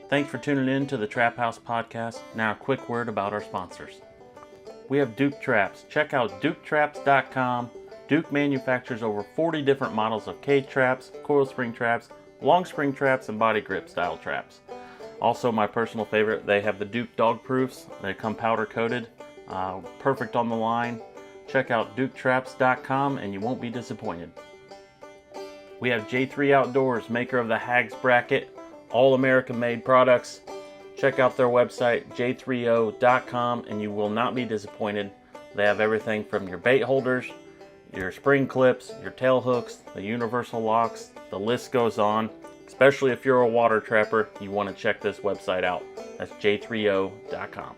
Thanks for tuning in to the Trap House Podcast. Now a quick word about our sponsors. We have Duke Traps. Check out duketraps.com. Duke manufactures over 40 different models of K-traps, coil spring traps, long spring traps, and body grip style traps. Also, my personal favorite, they have the Duke dog proofs. They come powder coated, perfect on the line. Check out duketraps.com and you won't be disappointed. We have J3 Outdoors, maker of the Hags Bracket, all American made products. Check out their website, j3o.com, and you will not be disappointed. They have everything from your bait holders, your spring clips, your tail hooks, the universal locks, the list goes on. Especially if you're a water trapper, you want to check this website out. That's j3o.com.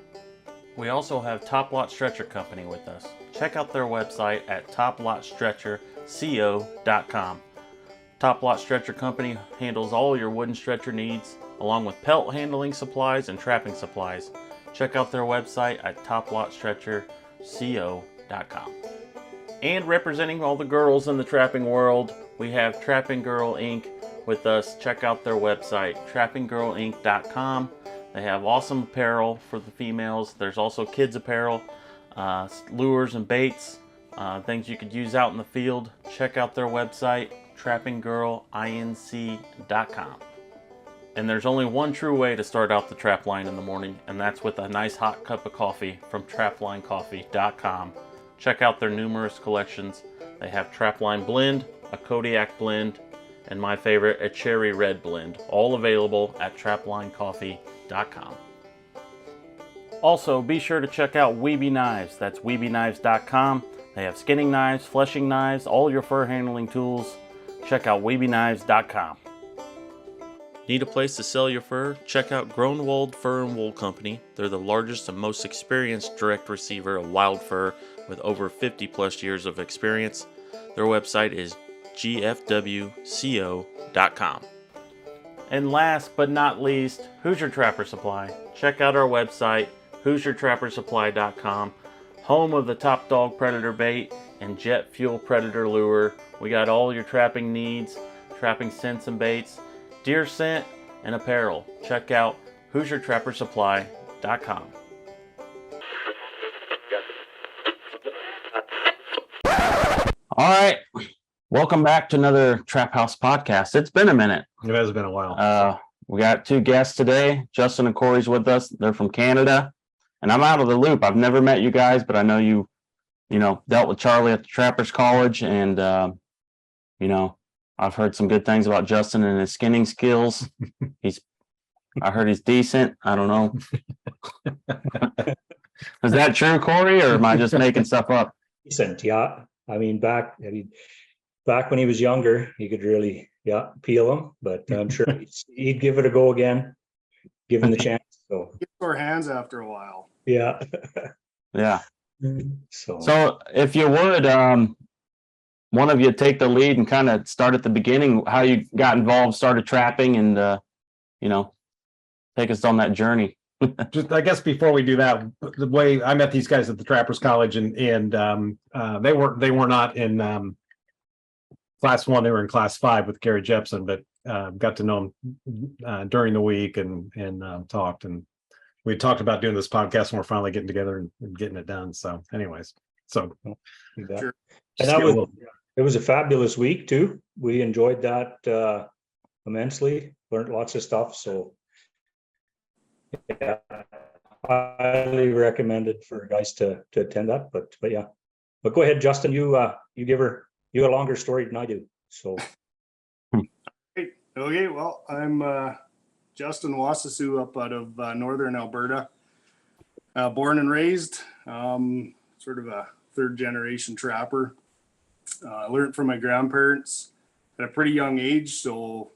We also have Top Lot Stretcher Company with us. Check out their website at toplotstretcherco.com. Top Lot Stretcher Company handles all your wooden stretcher needs, along with pelt handling supplies and trapping supplies. Check out their website at toplotstretcherco.com. And representing all the girls in the trapping world, we have Trapping Girl Inc. with us. Check out their website, trappinggirlinc.com. They have awesome apparel for the females. There's also kids apparel, lures and baits, things you could use out in the field. Check out their website, trappinggirlinc.com. And there's only one true way to start out the trap line in the morning, and that's with a nice hot cup of coffee from traplinecoffee.com. Check out their numerous collections. They have Trapline Blend, a Kodiak Blend, and my favorite, a Cherry Red Blend, all available at traplinecoffee.com. Also, be sure to check out Weeby Knives. That's weebyknives.com. They have skinning knives, fleshing knives, all your fur handling tools. Check out weebyknives.com. Need a place to sell your fur? Check out Groenewald Fur and Wool Company. They're the largest and most experienced direct receiver of wild fur with over 50 plus years of experience. Their website is gfwco.com. And last but not least, Hoosier Trapper Supply. Check out our website, HoosierTrapperSupply.com, home of the Top Dog Predator Bait and Jet Fuel Predator Lure. We got all your trapping needs, trapping scents and baits, deer scent, and apparel. Check out HoosierTrapperSupply.com. All right. Welcome back to another Trap House podcast. It's been a minute. It has been a while. We got two guests today. Justin and Corey's with us. They're from Canada. And I'm out of the loop. I've never met you guys, but I know you dealt with Charlie at the Trappers College. And, I've heard some good things about Justin and his skinning skills. I heard he's decent. I don't know. Is that true, Corey, or am I just making stuff up? Decent, yeah. Back when he was younger, he could really, peel him. But I'm sure he'd give it a go again, given the chance. So Get sore hands after a while. yeah. Yeah. So if you would, one of you take the lead and kind of start at the beginning, how you got involved, started trapping, and take us on that journey. Just, I guess before we do that, the way I met these guys at the Trappers College, and they were not in class 1, they were in class 5 with Gary Jepson, but got to know him during the week and talked, and we talked about doing this podcast, and we're finally getting together and getting it done. So anyways, sure. And it was a fabulous week too. We enjoyed that immensely, learned lots of stuff. So yeah, highly recommended for guys to attend that. But yeah, but go ahead, Justin. You give her a longer story than I do. So okay. Well, I'm Justin Wasylciw up out of northern Alberta. Born and raised, sort of a third generation trapper. I learned from my grandparents at a pretty young age. So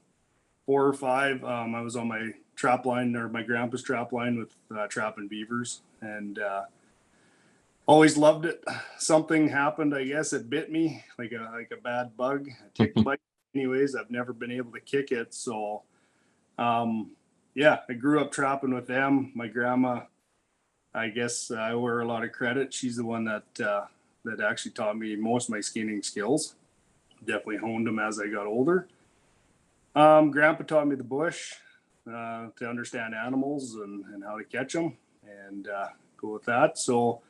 4 or 5, I was on my trap line, or my grandpa's trap line, with trapping beavers, and always loved it. Something happened, I guess it bit me like a bad bug. A tick bite. Anyways, I've never been able to kick it. So I grew up trapping with them. My grandma, I guess I owe her a lot of credit. She's the one that actually taught me most of my skinning skills. Definitely honed them as I got older. Grandpa taught me the bush. to understand animals and how to catch them and go with that. So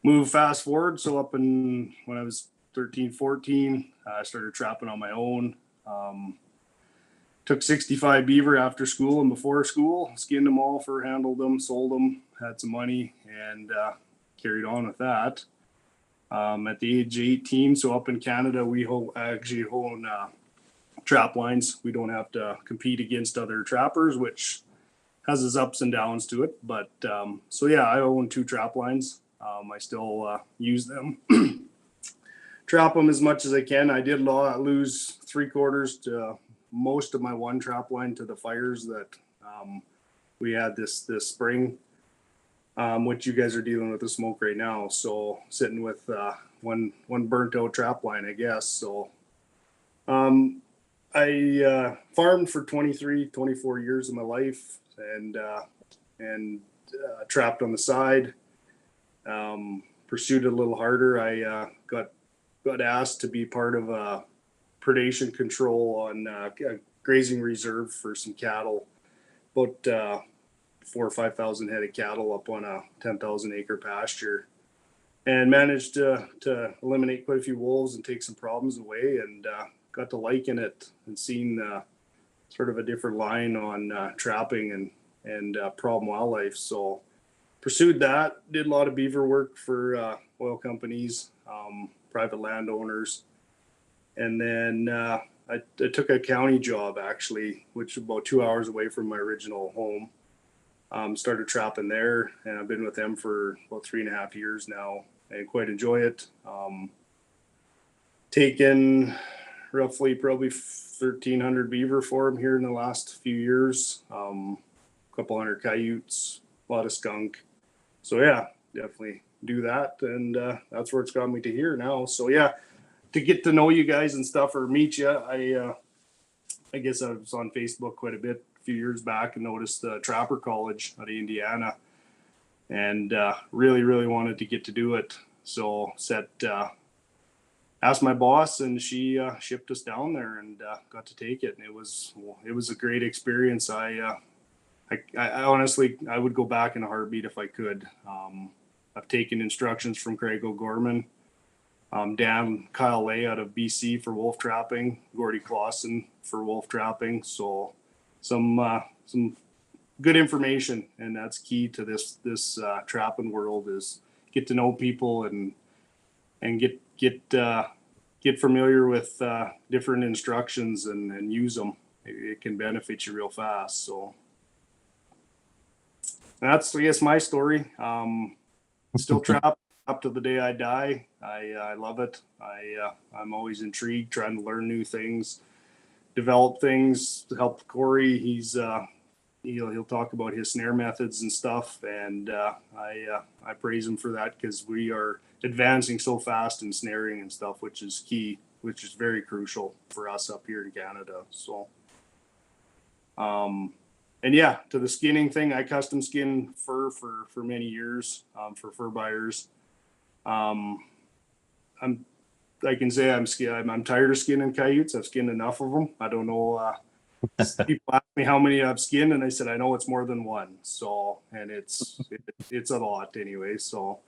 move fast forward. So up in when I was 13, 14, I started trapping on my own. Took 65 beaver after school and before school, skinned them all, fur handled them, sold them, had some money, and carried on with that. At the age of 18, so up in Canada, we actually own trap lines. We don't have to compete against other trappers, which has its ups and downs to it. But so yeah, I own 2 trap lines. I still use them. Trap them as much as I can. I did lose 3/4 to most of my one trap line to the fires that we had this spring, which you guys are dealing with the smoke right now. So sitting with one burnt out trap line, I guess. So I farmed for 23, 24 years of my life and trapped on the side. Pursued it a little harder. I got asked to be part of a predation control on a grazing reserve for some cattle, about 4,000 or 5,000 head of cattle up on a 10,000 acre pasture, and managed to eliminate quite a few wolves and take some problems away, and got to liking it and seeing sort of a different line on trapping and problem wildlife. So pursued that, did a lot of beaver work for oil companies, private landowners. And then I took a county job actually, which is about 2 hours away from my original home. Started trapping there, and I've been with them for about 3.5 years now and quite enjoy it. Taken roughly probably 1,300 beaver for them here in the last few years. A couple hundred coyotes, a lot of skunk. So yeah, definitely do that. And that's where it's got me to here now. So yeah, to get to know you guys and stuff or meet you, I guess I was on Facebook quite a bit a few years back and noticed the Trapper College out of Indiana, and really wanted to get to do it. So asked my boss, and she shipped us down there and got to take it. And it was a great experience. I honestly, I would go back in a heartbeat if I could. I've taken instructions from Craig O'Gorman, Dan Kyle Lay out of BC for wolf trapping, Gordy Clausen for wolf trapping. So some good information, and that's key to this trapping world, is get to know people and get familiar with different instructions and use them. It can benefit you real fast. So that's, I guess, my story. Still trap up to the day I die. I love it. I'm always intrigued, trying to learn new things, develop things to help Corey. He'll talk about his snare methods and stuff, and I praise him for that, because we are advancing so fast in snaring and stuff, which is key, which is very crucial for us up here in Canada. So and yeah, to the skinning thing, I custom skin fur for many years for fur buyers. I can say I'm tired of skinning coyotes. I've skinned enough of them. I don't know. People ask me how many I've skinned, and I said I know it's more than one. So, and it's a lot anyway. So,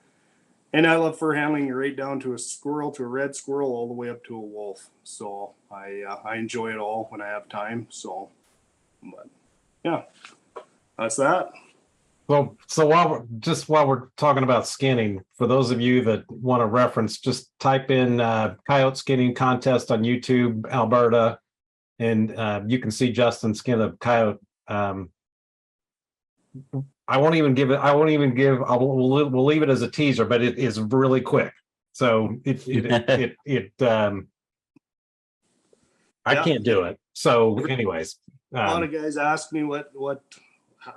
and I love fur handling right down to a squirrel, to a red squirrel, all the way up to a wolf. So I enjoy it all when I have time. So, but yeah, that's that. So while we're talking about skinning, for those of you that want to reference, just type in Coyote Skinning Contest on YouTube, Alberta, and you can see Justin skin a coyote. We'll leave it as a teaser, but it is really quick. So I can't do it. So anyways, a lot of guys ask me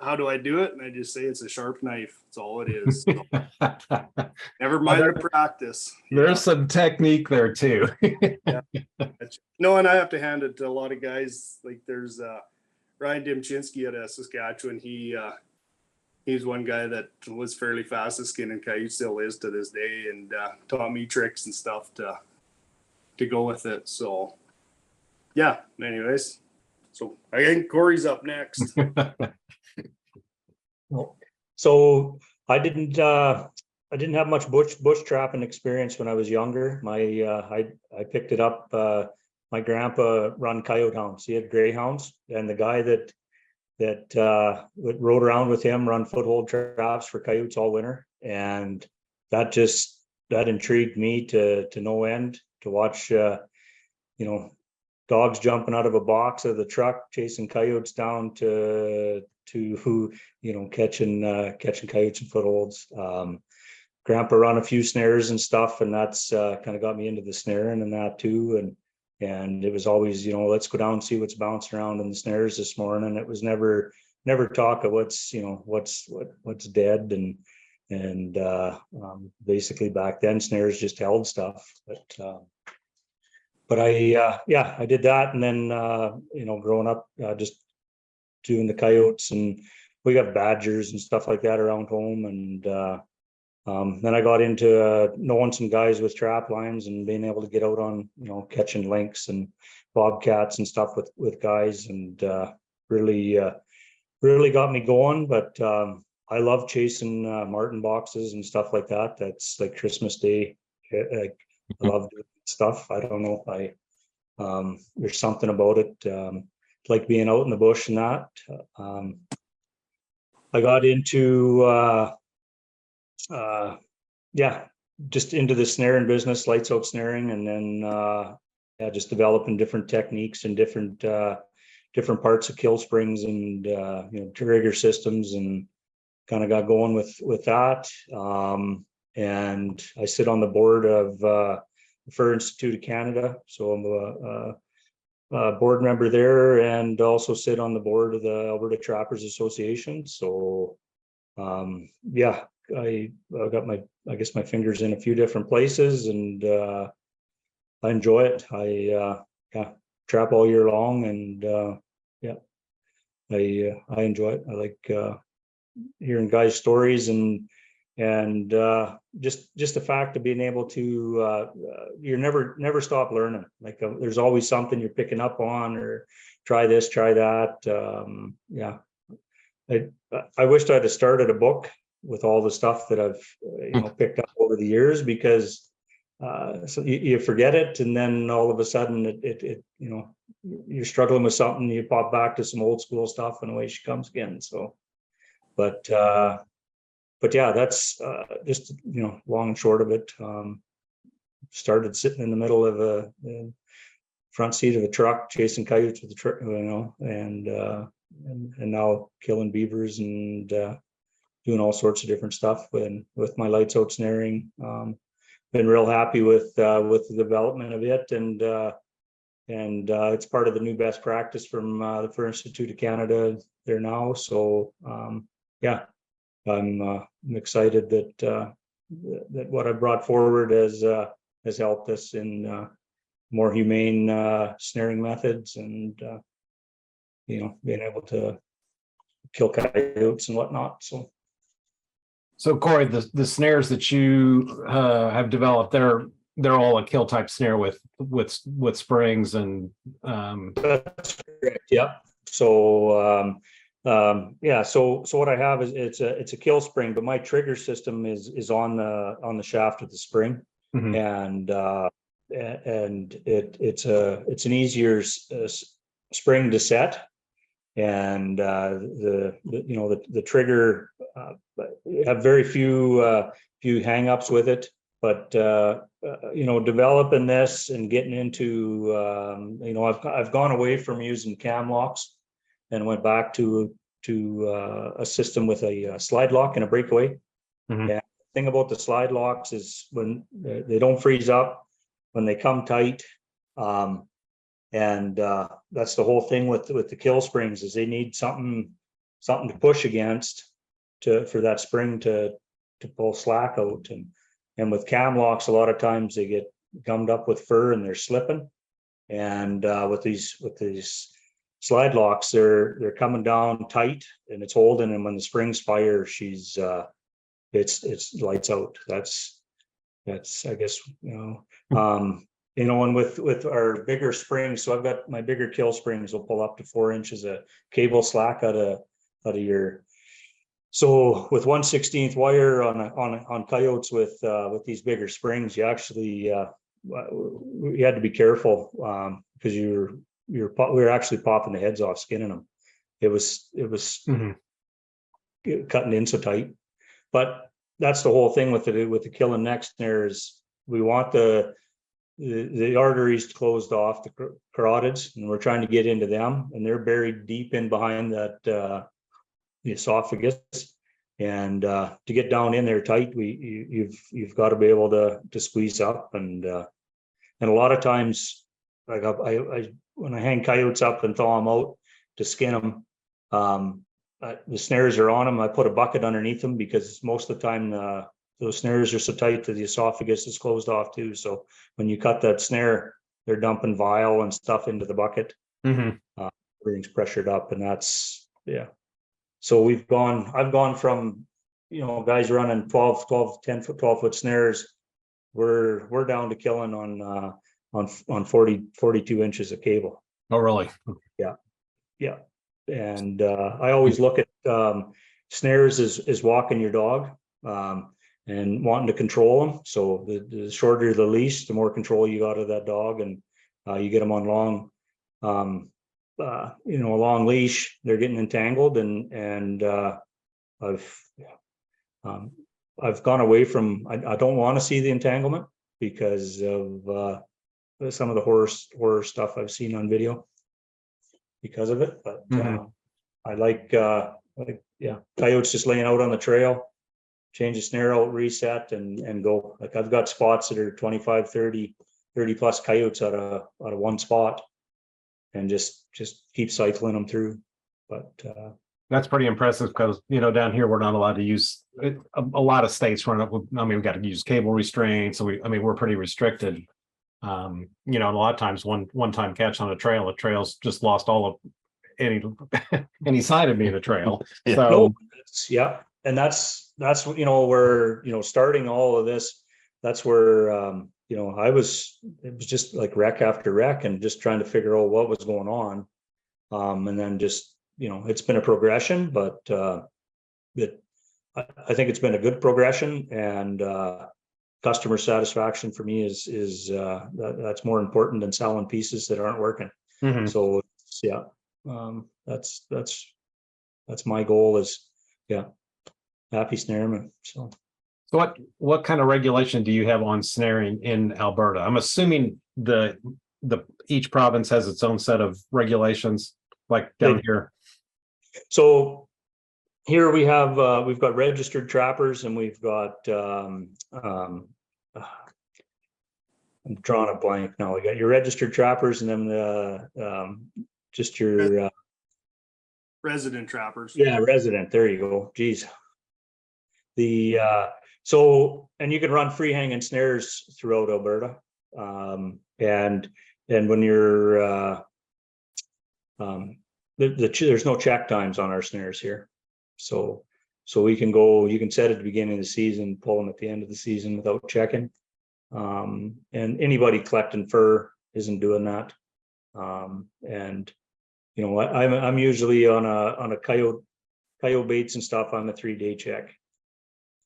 how do I do it? And I just say it's a sharp knife. That's all it is. So, never mind the practice. There's some technique there too. Yeah. No, and I have to hand it to a lot of guys. Like there's Ryan Dimchinsky out of Saskatchewan. He's one guy that was fairly fast at skinning coyotes, still is to this day, and taught me tricks and stuff to go with it. So yeah, anyways, So I think Corey's up next. So I didn't have much bush trapping experience when I was younger. I picked it up. My grandpa run coyote hounds. He had greyhounds, and the guy that rode around with him run foothold traps for coyotes all winter, and that intrigued me to no end, to watch dogs jumping out of a box of the truck chasing coyotes down to catching coyotes and footholds. Grandpa run a few snares and stuff, and that's kind of got me into the snaring and that too. And it was always, let's go down and see what's bouncing around in the snares this morning. It was never talk of what's dead, and basically back then snares just held stuff. But I did that, and then growing up, just doing the coyotes, and we got badgers and stuff like that around home, and then I got into knowing some guys with trap lines and being able to get out on catching lynx and bobcats and stuff with guys, and really got me going. But I love chasing marten boxes and stuff like that. That's like Christmas Day. I love doing stuff. I don't know if there's something about it, like being out in the bush and that. I got into just into the snaring business, lights out snaring, and then just developing different techniques and different parts of kill springs and trigger systems, and kind of got going with that. And I sit on the board of the Fur Institute of Canada, so I'm a board member there, and also sit on the board of the Alberta Trappers Association. So I got my fingers in a few different places, and I enjoy it. I trap all year long, and I enjoy it. I like hearing guys' stories, and just the fact of being able to you never stop learning. Like there's always something you're picking up on, or try this, try that. I wished I'd have started a book with all the stuff that I've picked up over the years, because so you forget it, and then all of a sudden it you're struggling with something, you pop back to some old school stuff, and away she comes again. So but yeah, that's just long and short of it. Started sitting in the middle of a front seat of a truck chasing coyotes with the truck, and now killing beavers and doing all sorts of different stuff with my lights out snaring. Been real happy with the development of it, and it's part of the new best practice from the Fur Institute of Canada there now. So I'm excited that what I brought forward has helped us in more humane snaring methods, and being able to kill coyotes and whatnot. So Corey, the snares that you have developed, they're all a kill type snare with springs and That's correct. Yeah. So so what I have is it's a kill spring, but my trigger system is on the shaft of the spring. Mm-hmm. and it's an easier spring to set, and the trigger have very few hang-ups with it, but developing this and getting into I've gone away from using cam locks and went back to a system with a slide lock and a breakaway. Mm-hmm. And the thing about the slide locks is when they don't freeze up, when they come tight, and that's the whole thing with the kill springs, is they need something to push against for that spring to pull slack out, and with cam locks a lot of times they get gummed up with fur and they're slipping, and with these slide locks they're coming down tight and it's holding, and when the springs fire, it's lights out. That's I guess you know, and with our bigger springs, so I've got my bigger kill springs will pull up to 4 inches of cable slack out of your. So with 1/16 wire on coyotes with these bigger springs, you actually we had to be careful because we were actually popping the heads off skinning them. It was cutting in so tight, but that's the whole thing with the kill and neck snares. We want the arteries closed off, the carotids, and we're trying to get into them, and they're buried deep in behind that the esophagus. And to get down in there tight, you've got to be able to squeeze up, and a lot of times, like I when I hang coyotes up and thaw them out to skin them, the snares are on them. I put a bucket underneath them because most of the time those snares are so tight that the esophagus is closed off too. So when you cut that snare, they're dumping bile and stuff into the bucket. Everything's pressured up, and that's So I've gone from, you know, guys running 10 foot, 12 foot snares. We're down to killing on 42 inches of cable. Oh, really? Yeah. And I always look at snares as walking your dog and wanting to control them. So the shorter the leash, the more control you got of that dog, and you get them on long, you know, a long leash, they're getting entangled, and I've gone away from. I don't want to see the entanglement because of some of the horror stuff I've seen on video because of it. But I like coyotes just laying out on the trail, change the snare out, reset, and go. Like I've got spots that are 25, 30 plus coyotes out of one spot, and just keep cycling them through. But that's pretty impressive because, you know, down here we're not allowed to use a lot of states run up with, I mean, we've got to use cable restraints, so we're pretty restricted. You know, and a lot of times one time catch on the trail's just lost all of any sign of being a trail. So and that's you know, where, you know, starting all of this, that's where you know, it was just like wreck after wreck and just trying to figure out what was going on. And then just, you know, it's been a progression, but I think it's been a good progression, and customer satisfaction for me is that's more important than selling pieces that aren't working. So that's my goal is happy snarerman. So what kind of regulation do you have on snaring in Alberta? I'm assuming the each province has its own set of regulations, like down here. So here we have we've got registered trappers, and we've got I'm drawing a blank now. We got your registered trappers, and then just your resident trappers. Yeah, resident. There you go. Geez. The so, and you can run free hanging snares throughout Alberta, and when you're there's no check times on our snares here, so we can go. You can set at the beginning of the season, pull them at the end of the season without checking. And anybody collecting fur isn't doing that. And you know, I'm usually on a coyote baits and stuff. I'm a 3-day check,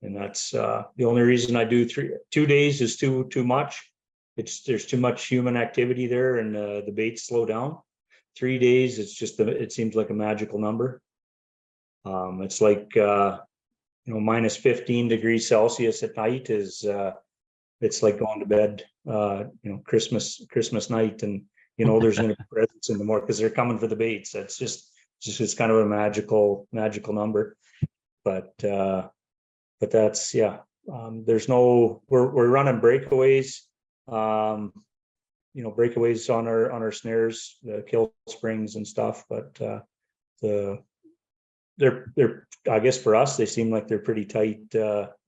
and that's the only reason I do 2 days is too much. There's too much human activity there, and the baits slow down. 3 days, it's just it seems like a magical number. It's like you know, minus 15 degrees Celsius at night is it's like going to bed you know, Christmas night, and you know, there's gonna be presents in the morning because they're coming for the baits. That's just it's kind of a magical number. But that's there's no, we're running breakaways, you know, breakaways on our snares, the kill springs and stuff, but they're I guess for us they seem like they're pretty tight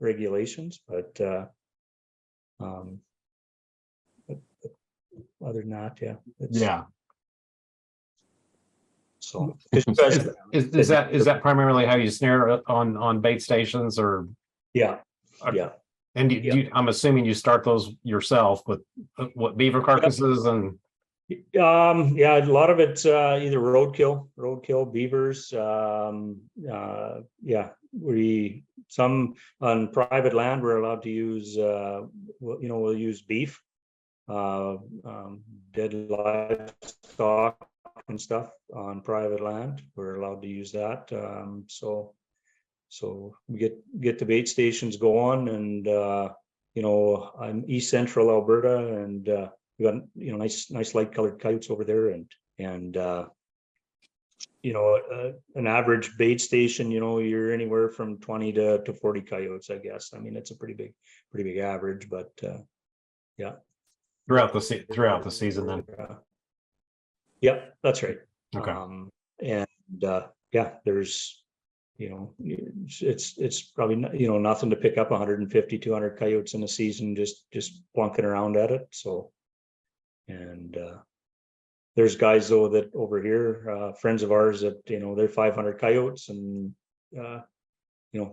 regulations, but other than that, so is that primarily how you snare on bait stations, or? Yeah. And Yeah. I'm assuming you start those yourself with what beaver carcasses and Yeah, a lot of it's either roadkill, beavers. Yeah, some on private land we're allowed to use. We'll use beef, dead livestock and stuff on private land. We're allowed to use that. So we get the bait stations going, and I'm East Central Alberta, and we got nice light colored coyotes over there, and an average bait station, you're anywhere from 20 to 40 coyotes, I guess. I mean, it's a pretty big average, but yeah. throughout the season then. Yeah, that's right. Okay. And yeah, there's it's probably nothing to pick up 150, 200 coyotes in a season, just plunking around at it. So, and there's guys though that over here, friends of ours that they're 500 coyotes, and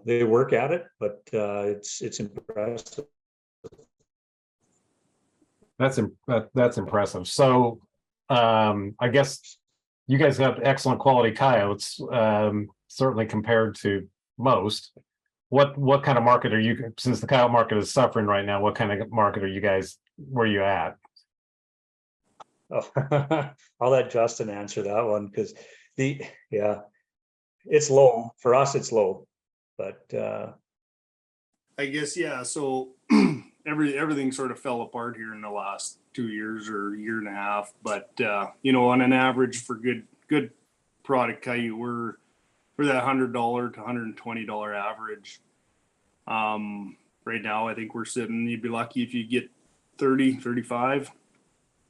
they work at it, but it's impressive. That's impressive. So I guess you guys have excellent quality coyotes, certainly compared to most. What kind of market are you, since the coyote market is suffering right now, what kind of market are you guys, where are you at? Oh, I'll let Justin answer that one, because it's low for us. It's low, but I guess, yeah. So everything sort of fell apart here in the last 2 years or year and a half. But on an average for good product coyote, we're that $100 to $120 average. Right now, I think we're sitting. You'd be lucky if you get 30, 35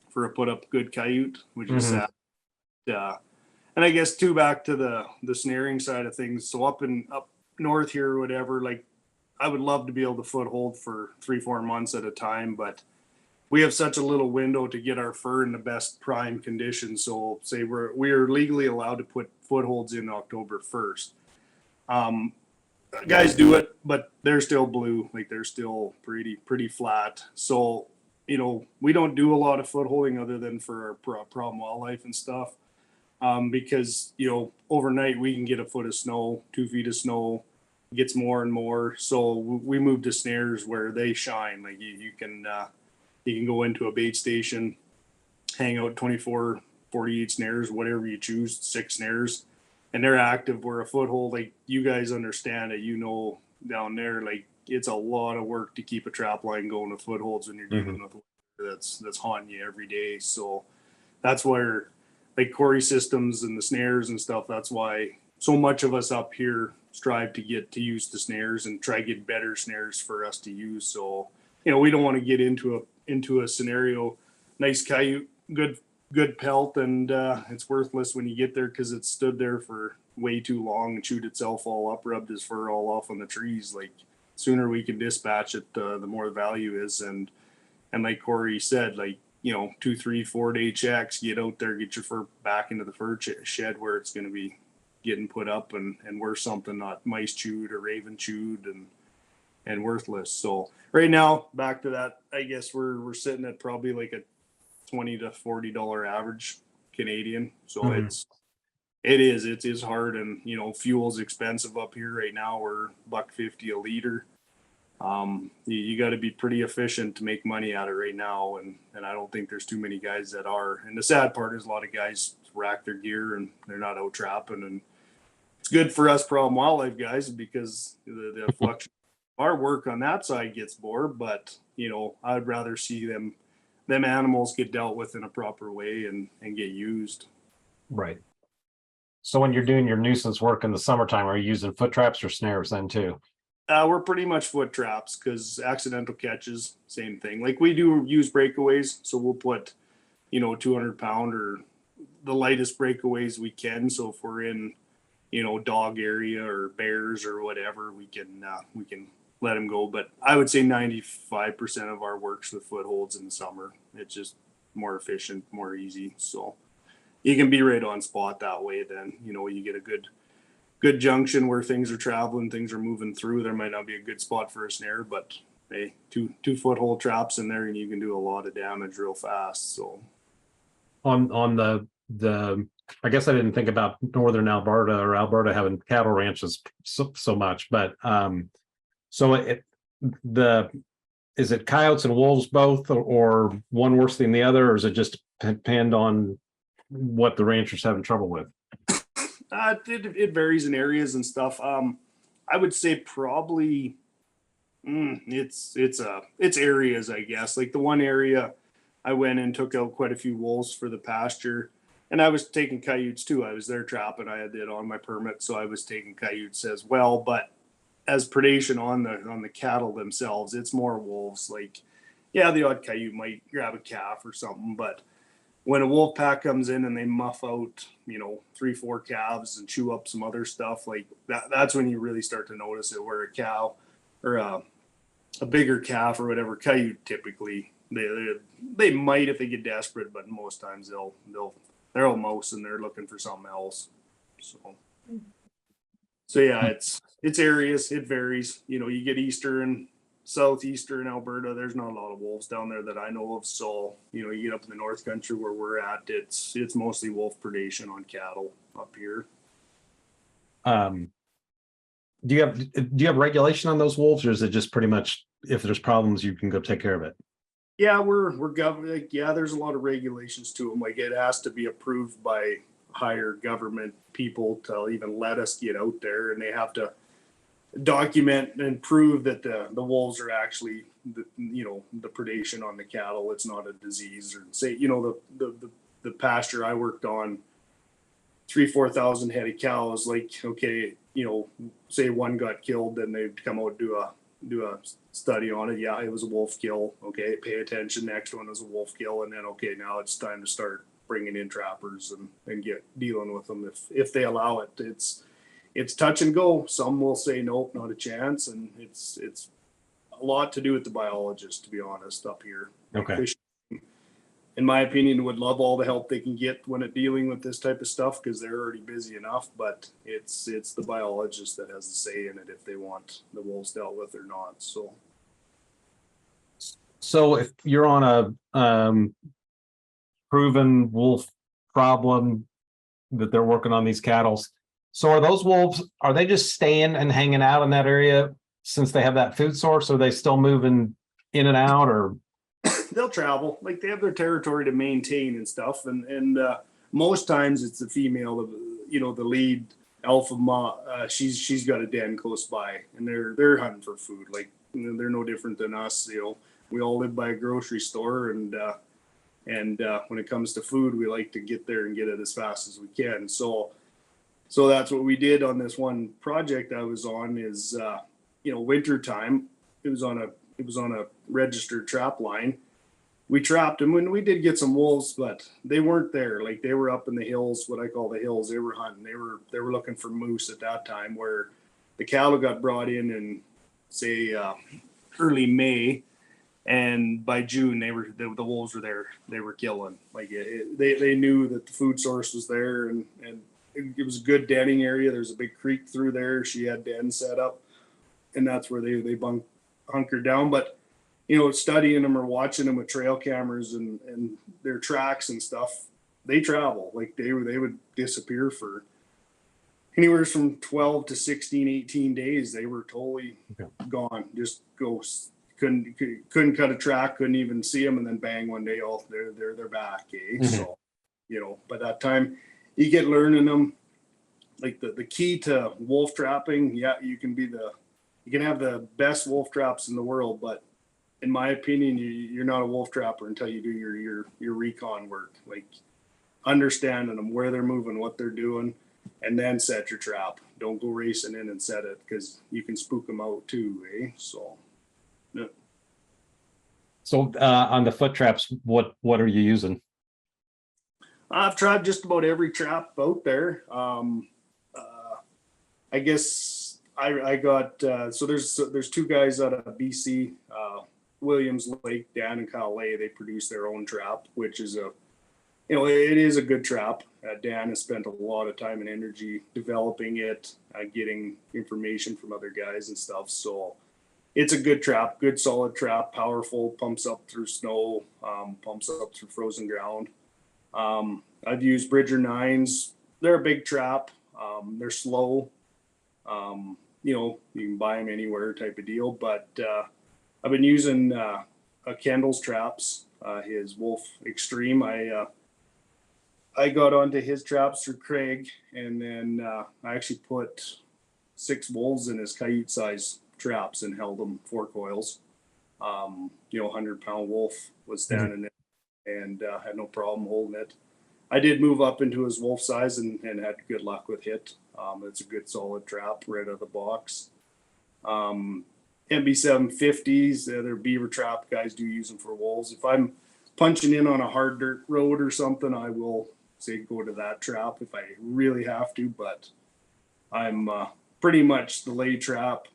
for a put up good coyote, which is sad. And I guess too, back to the snaring side of things. So up north here or whatever, like, I would love to be able to foothold for 3-4 months at a time, but we have such a little window to get our fur in the best prime condition. So say we are legally allowed to put footholds in October 1st. Guys do it, but they're still blue, like they're still pretty flat. So we don't do a lot of footholding other than for our problem wildlife and stuff, because overnight we can get a foot of snow, 2 feet of snow. Gets more and more, so we moved to snares where they shine. Like you can go into a bait station, hang out 24, 48 snares, whatever you choose, 6 snares, and they're active. Where a foothold, like you guys understand it, down there, like it's a lot of work to keep a trap line going with footholds when you're dealing with that's haunting you every day. So that's where, like, Corey systems and the snares and stuff, that's why so much of us up here strive to get to use the snares and try to get better snares for us to use. So we don't want to get into a scenario, nice coyote, good pelt, and it's worthless when you get there because it's stood there for way too long and chewed itself all up, rubbed his fur all off on the trees. Like, sooner we can dispatch it, the more the value is. And like Corey said, like 2, 3, 4 day checks, get out there, get your fur back into the fur shed where it's going to be getting put up and worth something, not mice chewed or raven chewed and worthless. So right now, back to that, I guess we're sitting at probably like a $20 to $40 average Canadian. So it is hard, and fuel's expensive up here right now. We're $1.50 a liter. You got to be pretty efficient to make money at it right now, and I don't think there's too many guys that are. And the sad part is a lot of guys rack their gear and they're not out trapping, and it's good for us problem wildlife guys because the fluctuation our work on that side gets more. But I'd rather see them animals get dealt with in a proper way and get used. Right. So when you're doing your nuisance work in the summertime, are you using foot traps or snares then too? We're pretty much foot traps, because accidental catches, same thing. Like, we do use breakaways, so we'll put 200 pound or the lightest breakaways we can. So if we're in dog area or bears or whatever, we can let them go. But I would say 95% of our work's with footholds in the summer. It's just more efficient, more easy. So you can be right on spot that way. Then you get a good junction where things are traveling, things are moving through. There might not be a good spot for a snare, but hey, two foot hole traps in there and you can do a lot of damage real fast. So On the I guess I didn't think about northern Alberta or Alberta having cattle ranches so much, but so is it coyotes and wolves both, or one worse than the other, or does it just depend on what the rancher's having trouble with? it varies in areas and stuff. I would say probably it's areas, I guess. Like the one area I went and took out quite a few wolves for the pasture, and I was taking coyotes too. I was there trapping. I had it on my permit, so I was taking coyotes as well. But as predation on the cattle themselves, it's more wolves. Like, yeah, the odd coyote might grab a calf or something, but when a wolf pack comes in and they muff out, 3-4 calves and chew up some other stuff like that's when you really start to notice it. Where a cow or a bigger calf or whatever, coyote typically they might if they get desperate, but most times they're all mouse and they're looking for something else. So yeah, it's areas, it varies. You get eastern, southeastern Alberta, there's not a lot of wolves down there that I know of. So, you get up in the North Country where we're at, it's mostly wolf predation on cattle up here. Do you have regulation on those wolves, or is it just pretty much if there's problems you can go take care of it? Yeah, we're government. Yeah, there's a lot of regulations to them. Like it has to be approved by higher government people to even let us get out there, and they have to document and prove that the wolves are actually the predation on the cattle. It's not a disease, or say the pasture I worked on, 3,000-4,000 head of cows. Like, okay, say one got killed, then they'd come out and do a study on it. Yeah, it was a wolf kill. Okay, pay attention. Next one was a wolf kill, and then okay, now it's time to start bringing in trappers and get dealing with them if they allow it. It's touch and go. Some will say nope, not a chance, and it's a lot to do with the biologist, to be honest, up here. Okay. Fish, in my opinion, would love all the help they can get when dealing with this type of stuff because they're already busy enough. But it's the biologist that has a say in it if they want the wolves dealt with or not. So if you're on a proven wolf problem that they're working on these cattle, so are those wolves, are they just staying and hanging out in that area since they have that food source? Or are they still moving in and out, or? They'll travel, like they have their territory to maintain and stuff. And most times it's the female, the lead alpha she's got a den close by, and they're hunting for food. Like, they're no different than us. We all live by a grocery store, and when it comes to food, we like to get there and get it as fast as we can. So that's what we did on this one project I was on. Is winter time. It was on a registered trap line. We trapped them when we did get some wolves, but they weren't there. Like, they were up in the hills, what I call the hills. They were hunting. They were looking for moose at that time, where the cattle got brought in say early May, and by June the wolves were there. They were killing. Like, they knew that the food source was there, and it was a good denning area. There's a big creek through there. She had dens set up, and that's where they hunkered down. But studying them or watching them with trail cameras and their tracks and stuff, they travel. Like, they would disappear for anywhere from 12 to 16, 18 days. They were totally gone, just ghosts. Couldn't cut a track, couldn't even see them, and then bang, one day, they're back. Mm-hmm. So, by that time you get learning them. Like, the key to wolf trapping, yeah, you can have the best wolf traps in the world, but in my opinion, you're not a wolf trapper until you do your recon work, like understanding them, where they're moving, what they're doing, and then set your trap. Don't go racing in and set it, because you can spook them out too, eh? So, yeah. So on the foot traps, what are you using? I've tried just about every trap out there. I guess I got so there's two guys out of BC. Williams Lake, Dan and Kyle Lay, they produce their own trap, which is it is a good trap. Dan has spent a lot of time and energy developing it, getting information from other guys and stuff. So, it's a good trap, good solid trap, powerful, pumps up through snow, pumps up through frozen ground. I've used Bridger 9s. They're a big trap. They're slow. You know, you can buy them anywhere type of deal, but I've been using Kendall's traps, his Wolf Extreme. I got onto his traps through Craig, and then I actually put 6 wolves in his coyote size traps and held them 4 coils. You know, 100-pound wolf was standing there and had no problem holding it. I did move up into his wolf size and had good luck with it. It's a good solid trap right out of the box. MB750s, they're beaver trap. Guys do use them for wolves. If I'm punching in on a hard dirt road or something, I will say go to that trap if I really have to, but I'm pretty much the lay trap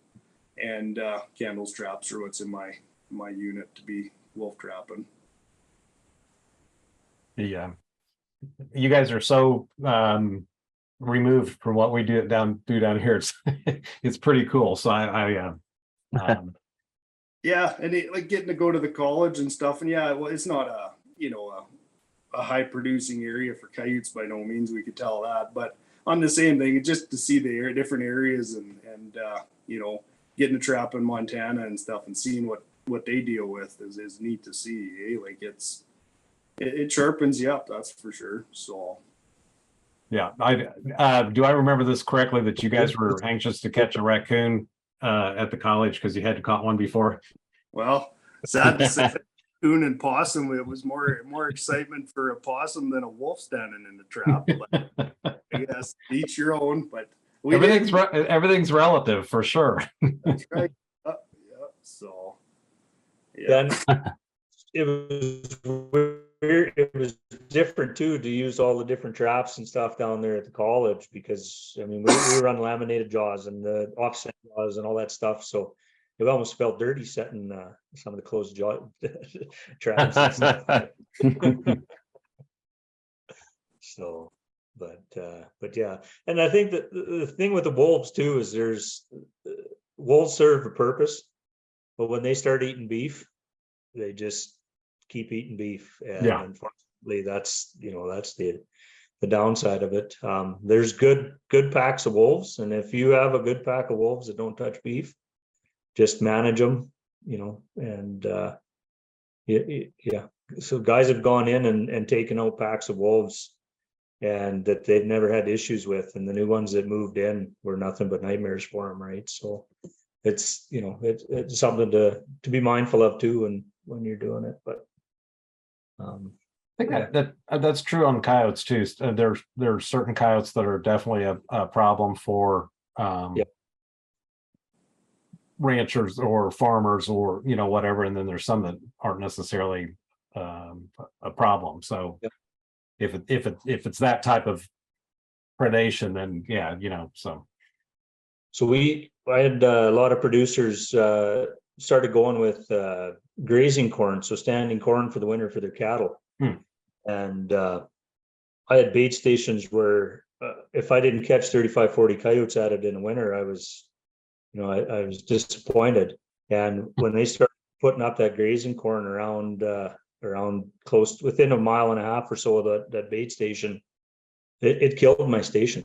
and Candles traps are what's in my unit to be wolf trapping. Yeah. You guys are so removed from what we do down here. It's pretty cool. So yeah, and like getting to go to the college and stuff, and yeah, well, it's not a high producing area for coyotes by no means. We could tell that, but on the same thing, just to see the different areas and you know, getting a trap in Montana and stuff and seeing what they deal with is neat to see. Eh? Like it sharpens you up, that's for sure. So yeah, do I remember this correctly that you guys were anxious to catch a raccoon at the college because you had caught one before? Well, sad to say, raccoon and possum, it was more excitement for a possum than a wolf standing in the trap. But I guess each your own. But everything's relative for sure. That's right. Yeah. So yeah. Then it was weird. It was different too to use all the different traps and stuff down there at the college because I mean we were on laminated jaws and the offset jaws and all that stuff. So it almost felt dirty setting some of the closed jaw traps and stuff. So, but yeah, and I think that the thing with the wolves too is wolves serve a purpose, but when they start eating beef, they just keep eating beef, and unfortunately that's the downside of it. There's good packs of wolves, and if you have a good pack of wolves that don't touch beef, just manage them, you know. And yeah, so guys have gone in and taken out packs of wolves and that they've never had issues with, and the new ones that moved in were nothing but nightmares for them, right? So it's, you know, it's something to be mindful of too when you're doing it. But I think that's true on coyotes too. There are certain coyotes that are definitely a problem for ranchers or farmers or, you know, whatever, and then there's some that aren't necessarily a problem. So if it's that type of predation, then yeah, you know. So I had a lot of producers started going with grazing corn, so standing corn for the winter for their cattle. And I had bait stations where if I didn't catch 35-40 coyotes at it in the winter, I was disappointed. And when they started putting up that grazing corn around close within a mile and a half or so of that bait station, it killed my station.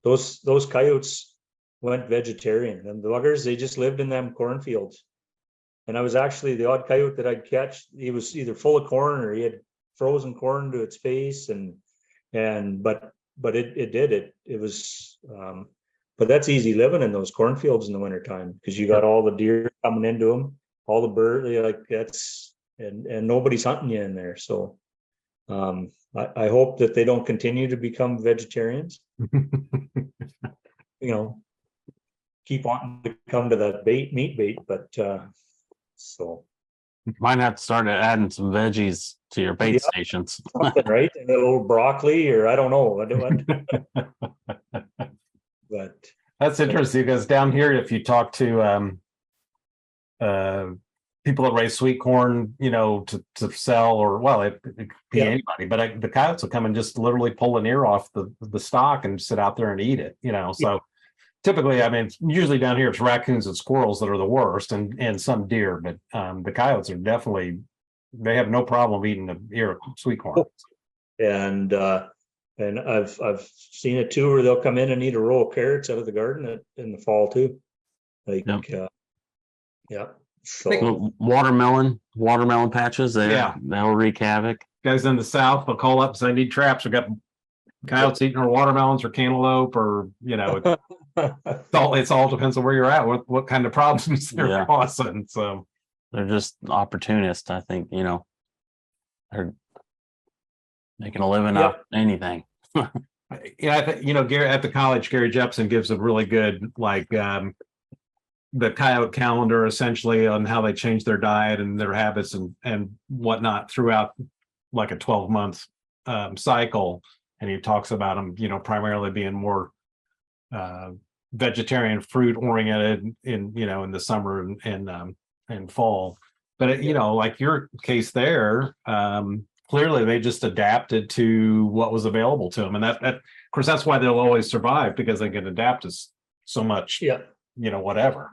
Those coyotes went vegetarian, and the buggers, they just lived in them cornfields. And I was actually the odd coyote that I'd catch, he was either full of corn or he had frozen corn to its face, but it was but that's easy living in those cornfields in the wintertime because you got all the deer coming into them, all the birds, like that's and nobody's hunting you in there. So I hope that they don't continue to become vegetarians. You know, keep wanting to come to that meat bait, but so might have to start adding some veggies to your bait stations. Right? And a little broccoli, or I don't know. But that's interesting because down here, if you talk to people that raise sweet corn, you know, to sell, or well, it could be anybody, but the coyotes will come and just literally pull an ear off the stalk and sit out there and eat it, you know. So typically, I mean, usually down here it's raccoons and squirrels that are the worst, and some deer, but the coyotes are definitely, they have no problem eating the ear of sweet corn. And I've seen it too, where they'll come in and eat a row of carrots out of the garden in the fall too. Like, Yep. yeah. Little watermelon patches, they'll wreak havoc. Guys in the south will call up and say, I need traps. We got coyotes eating our watermelons or cantaloupe, or it's all depends on where you're at, what kind of problems they're causing. So they're just opportunists, I think. They're making a living off anything. Yeah, I think Gary at the college, Gary Jepson gives a really good the coyote calendar, essentially, on how they change their diet and their habits and whatnot throughout like a 12-month cycle. And he talks about them, primarily being more vegetarian, fruit oriented in the summer and fall. But like your case there, clearly they just adapted to what was available to them, and that of course that's why they'll always survive, because they can adapt to so much. Whatever.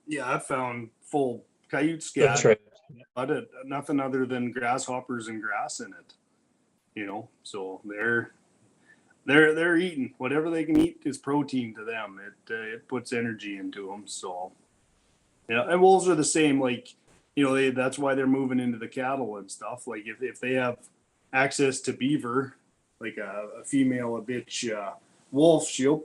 Yeah, I found full coyote scat. That's right. Nothing other than grasshoppers and grass in it. So they're eating whatever they can eat is protein to them. It puts energy into them. So and wolves are the same. Like that's why they're moving into the cattle and stuff. Like if they have access to beaver, like a female, a bitch wolf, she'll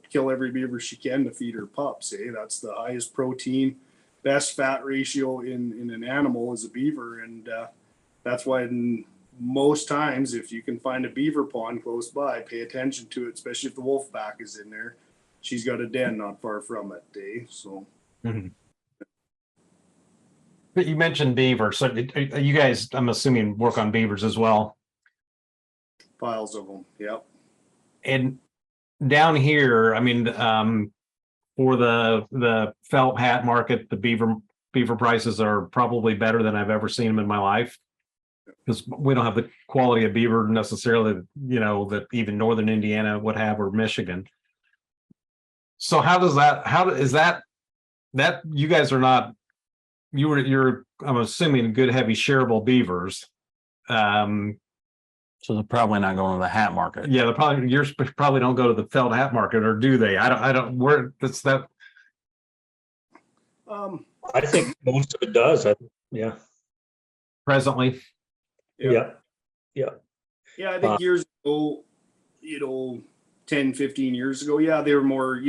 kill every beaver she can to feed her pups. That's the highest protein, best fat ratio in an animal is a beaver, and that's why most times, if you can find a beaver pond close by, pay attention to it, especially if the wolf pack is in there. She's got a den not far from it, So. Mm-hmm. But you mentioned beaver, so you guys, I'm assuming, work on beavers as well. Piles of them, yep. And down here, I mean, for the felt hat market, the beaver prices are probably better than I've ever seen them in my life, because we don't have the quality of beaver necessarily, that even northern Indiana would have, or Michigan. So how is that you guys are not, you're I'm assuming good heavy shareable beavers. So they're probably not going to the hat market. Yeah, yours probably don't go to the felt hat market, or do they? I don't where that's that. I think most of it does. Presently. Yeah. I think years ago, 10, 15 years ago, they were more,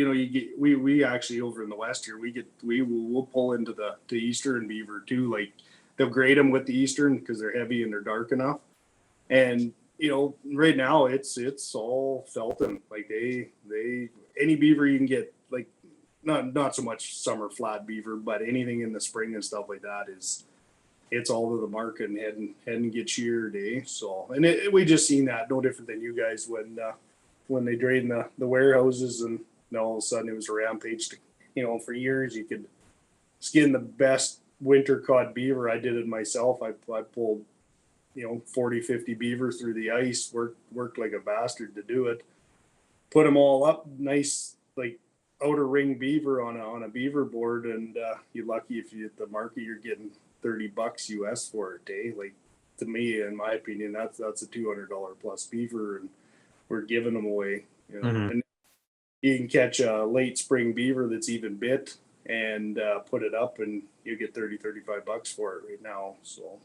we actually over in the West here, we'll pull into the Eastern beaver too. Like they'll grade them with the Eastern because they're heavy and they're dark enough. And, right now it's all felting. Like they any beaver you can get, like not so much summer flat beaver, but anything in the spring and stuff like that it's all to the market and heading get sheared, So, and we just seen that no different than you guys when they drained the warehouses, and all of a sudden it was a rampage to, for years you could skin the best winter caught beaver. I did it myself. I pulled 40, 50 beaver through the ice, worked like a bastard to do it, put them all up nice, like outer ring beaver on a beaver board, and you're lucky if you at the market you're getting $30 US for it, Like, to me, in my opinion, that's a $200 plus beaver, and we're giving them away. And you can catch a late spring beaver that's even bit and put it up, and you get $30-$35 for it right now. So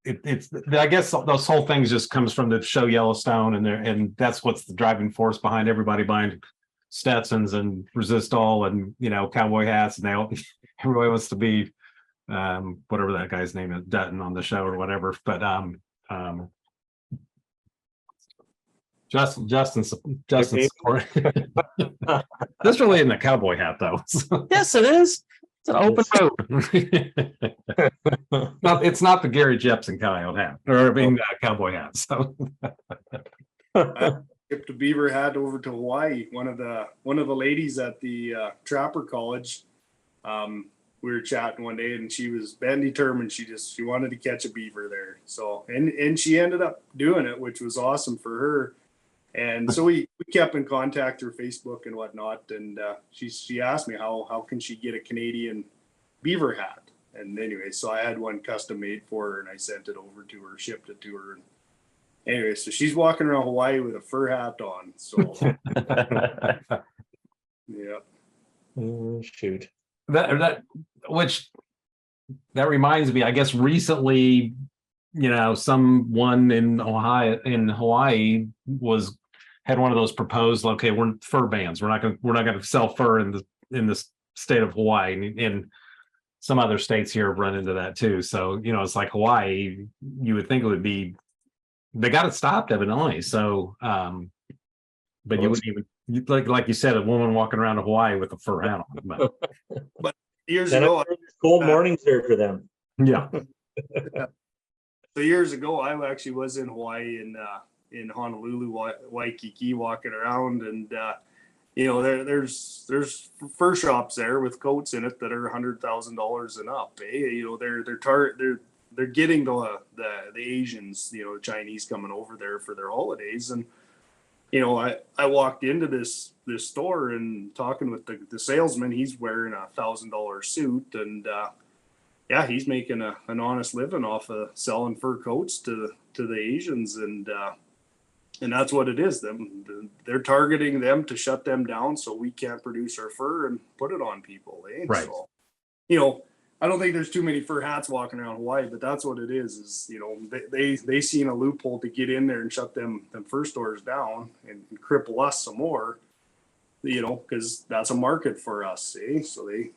it's I guess those whole things just comes from the show Yellowstone, and that's what's the driving force behind everybody buying Stetsons and Resistol and cowboy hats, and everybody wants to be whatever that guy's name is, Dutton, on the show or whatever. But Justin's support. This really isn't a cowboy hat, though. Yes, it is. It's an open road. No, it's not the Gary Jepson coyote hat, or cowboy hat. So I shipped a beaver hat over to Hawaii. One of the ladies at the Trapper College, we were chatting one day, and she was been determined. She wanted to catch a beaver there. So, and she ended up doing it, which was awesome for her. And so we kept in contact through Facebook and whatnot. And she asked me how can she get a Canadian beaver hat. And anyway, so I had one custom made for her, and I sent it over to her, shipped it to her. And anyway, so she's walking around Hawaii with a fur hat on. So yeah. Oh, shoot. That reminds me, I guess recently, someone in Hawaii had one of those proposed, okay, we're fur bans. We're not going to sell fur in the state of Hawaii, and some other states here have run into that too. So, it's like Hawaii, you would think it would be, they got it stopped evidently. So, but you wouldn't even, like you said, a woman walking around Hawaii with a fur hat on. But years And ago, cold mornings there for them. Yeah. so years ago, I actually was in Hawaii in Honolulu, Waikiki, walking around, and there's fur shops there with coats in it that are $100,000 and up. They're getting the Asians, the Chinese coming over there for their holidays. And I walked into this store and talking with the salesman. He's wearing $1,000 suit, and he's making an honest living off of selling fur coats to the Asians, and that's what it is. They're targeting them to shut them down, so we can't produce our fur and put it on people. Right. So, I don't think there's too many fur hats walking around Hawaii, but that's what it is they seen a loophole to get in there and shut them fur stores down and cripple us some more, because that's a market for us. So they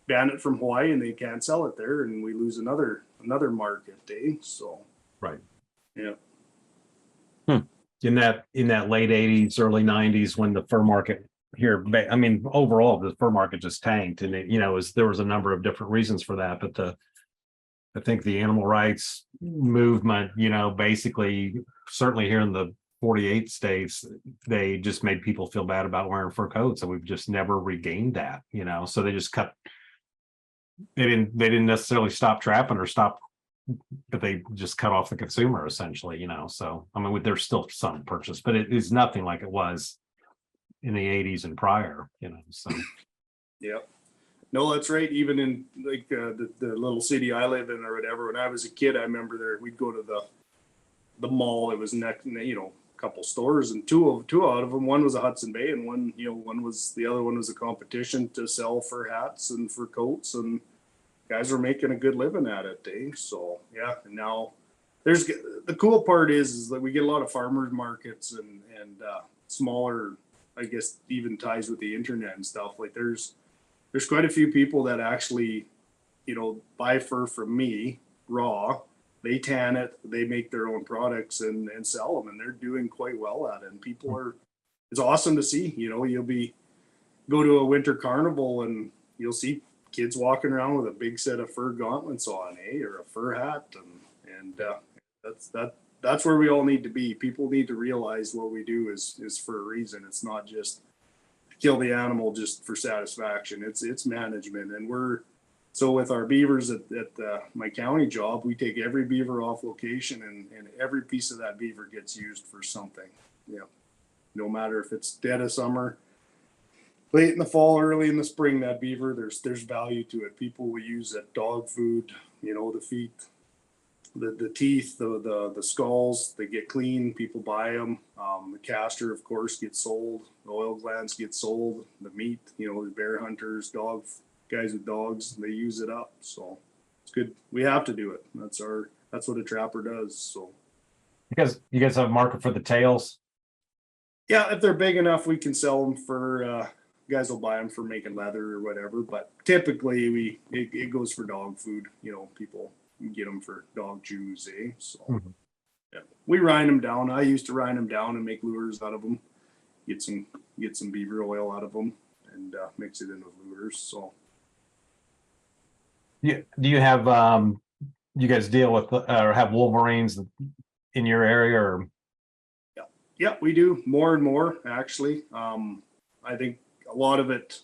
ban it from Hawaii and they can't sell it there, and we lose another market. So right. Yeah. In that late 80s, early 90s, when the fur market here, I mean, overall the fur market just tanked, and there was a number of different reasons for that, but I think the animal rights movement, basically, certainly here in the 48 states, they just made people feel bad about wearing fur coats, and we've just never regained that. So they just they didn't necessarily stop trapping or stop, but they just cut off the consumer essentially. So I mean, there's still some purchase, but it is nothing like it was in the 80s and prior. So yeah. No, that's right. Even in like the little city I live in or whatever, when I was a kid, I remember we'd go to the mall. It was next, a couple stores, and two out of them, one was a Hudson Bay, and the other one was a competition to sell fur hats and fur coats, and guys were making a good living at it. So yeah, and now there's the cool part is that we get a lot of farmers markets and smaller, I guess, even ties with the internet and stuff. Like there's quite a few people that actually, buy fur from me raw. They tan it, they make their own products and sell them, and they're doing quite well at it. And it's awesome to see. You'll go to a winter carnival and you'll see kids walking around with a big set of fur gauntlets on, or a fur hat, and that's where we all need to be. People need to realize what we do is for a reason. It's not just kill the animal just for satisfaction. It's management. And so with our beavers at my county job, we take every beaver off location, and every piece of that beaver gets used for something. No matter if it's dead of summer, late in the fall, early in the spring, that beaver, there's value to it. People will use it, dog food, the feet, the teeth, the skulls, they get clean, people buy them. The castor, of course, gets sold. The oil glands get sold. The meat, the bear hunters, guys with dogs, they use it up. So it's good. We have to do it. That's what a trapper does. So because you guys have a market for the tails. Yeah, if they're big enough, we can sell them for guys will buy them for making leather or whatever. But typically, it goes for dog food. People get them for dog chews, So yeah, we rind them down. I used to rind them down and make lures out of them. Get some beaver oil out of them and mix it in with lures. So Yeah. Do you have you guys deal with or have wolverines in your area? Or yeah, we do more and more actually. I think a lot of it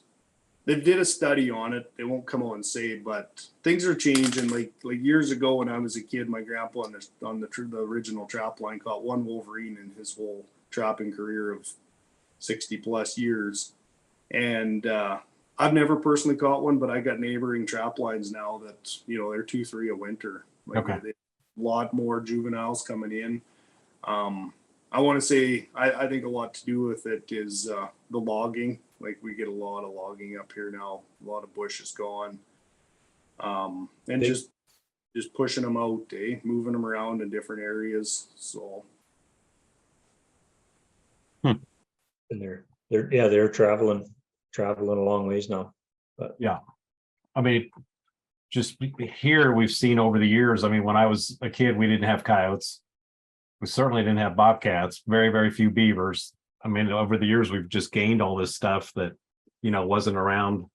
they did a study on it. They won't come out and say, but things are changing. Like years ago when I was a kid, my grandpa on the original trap line caught one wolverine in his whole trapping career of 60 plus years. And I've never personally caught one, but I got neighboring trap lines now that, you know, they're 2-3 a winter. Like Okay. a lot more juveniles coming in. I want to say, I think a lot to do with it is the logging. Like we get a lot of logging up here now. A lot of bush is gone. And just pushing them out, moving them around in different areas. So. And they're traveling a long ways now. But Yeah. I mean, just here we've seen over the years. I mean, when I was a kid, we didn't have coyotes. We certainly didn't have bobcats, very, very few beavers. I mean, over the years, we've just gained all this stuff that, you know, wasn't around,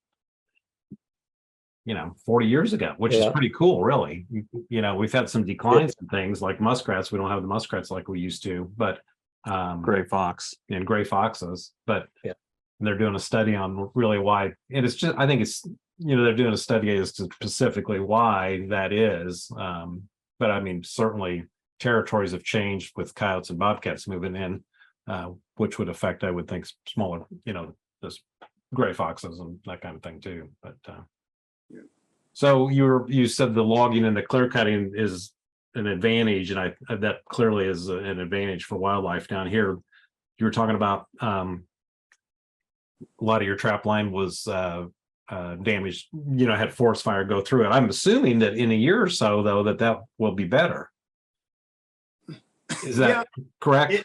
you know, 40 years ago, which is pretty cool, really. You know, we've had some declines in things like muskrats. We don't have the muskrats like we used to, but Gray fox. and gray foxes, but they're doing a study on really why. And it's just, I think it's, you know, they're doing a study as to specifically why that is. But I mean, certainly territories have changed with coyotes and bobcats moving in, which would affect, I would think, smaller, you know, just gray foxes and that kind of thing too. But so you said the logging and the clear cutting is an advantage, and that clearly is an advantage for wildlife down here. You were talking about a lot of your trap line was damaged, you know, had forest fire go through it. I'm assuming that in a year or so, though, that will be better. Is that correct?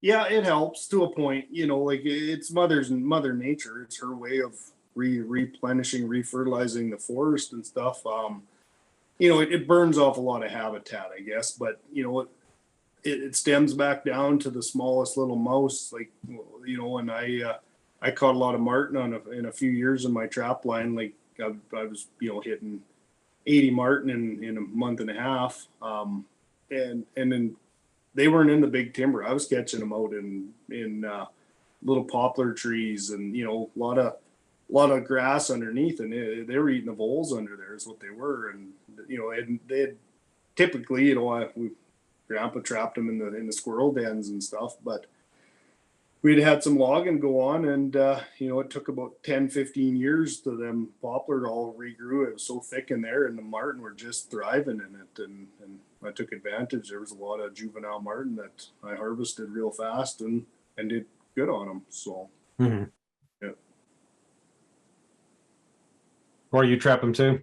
It helps to a point, you know, like it's mother nature. It's her way of replenishing, refertilizing the forest and stuff. You know, it burns off a lot of habitat, I guess, but you know, it stems back down to the smallest little mouse. Like, you know, when I caught a lot of marten in a few years in my trap line. Like I was, you know, hitting 80 marten in a month and a half. And then they weren't in the big timber. I was catching them out in little poplar trees and, you know, a lot of grass underneath, and they were eating the voles under there is what they were. And, you know, they had typically, you know, grandpa trapped them in the squirrel dens and stuff, but we'd had some logging go on, and you know, it took about 10-15 years to them poplar all regrew. It was so thick in there, and the marten were just thriving in it, and I took advantage. There was a lot of juvenile marten that I harvested real fast and did good on them. So Or you trap them too,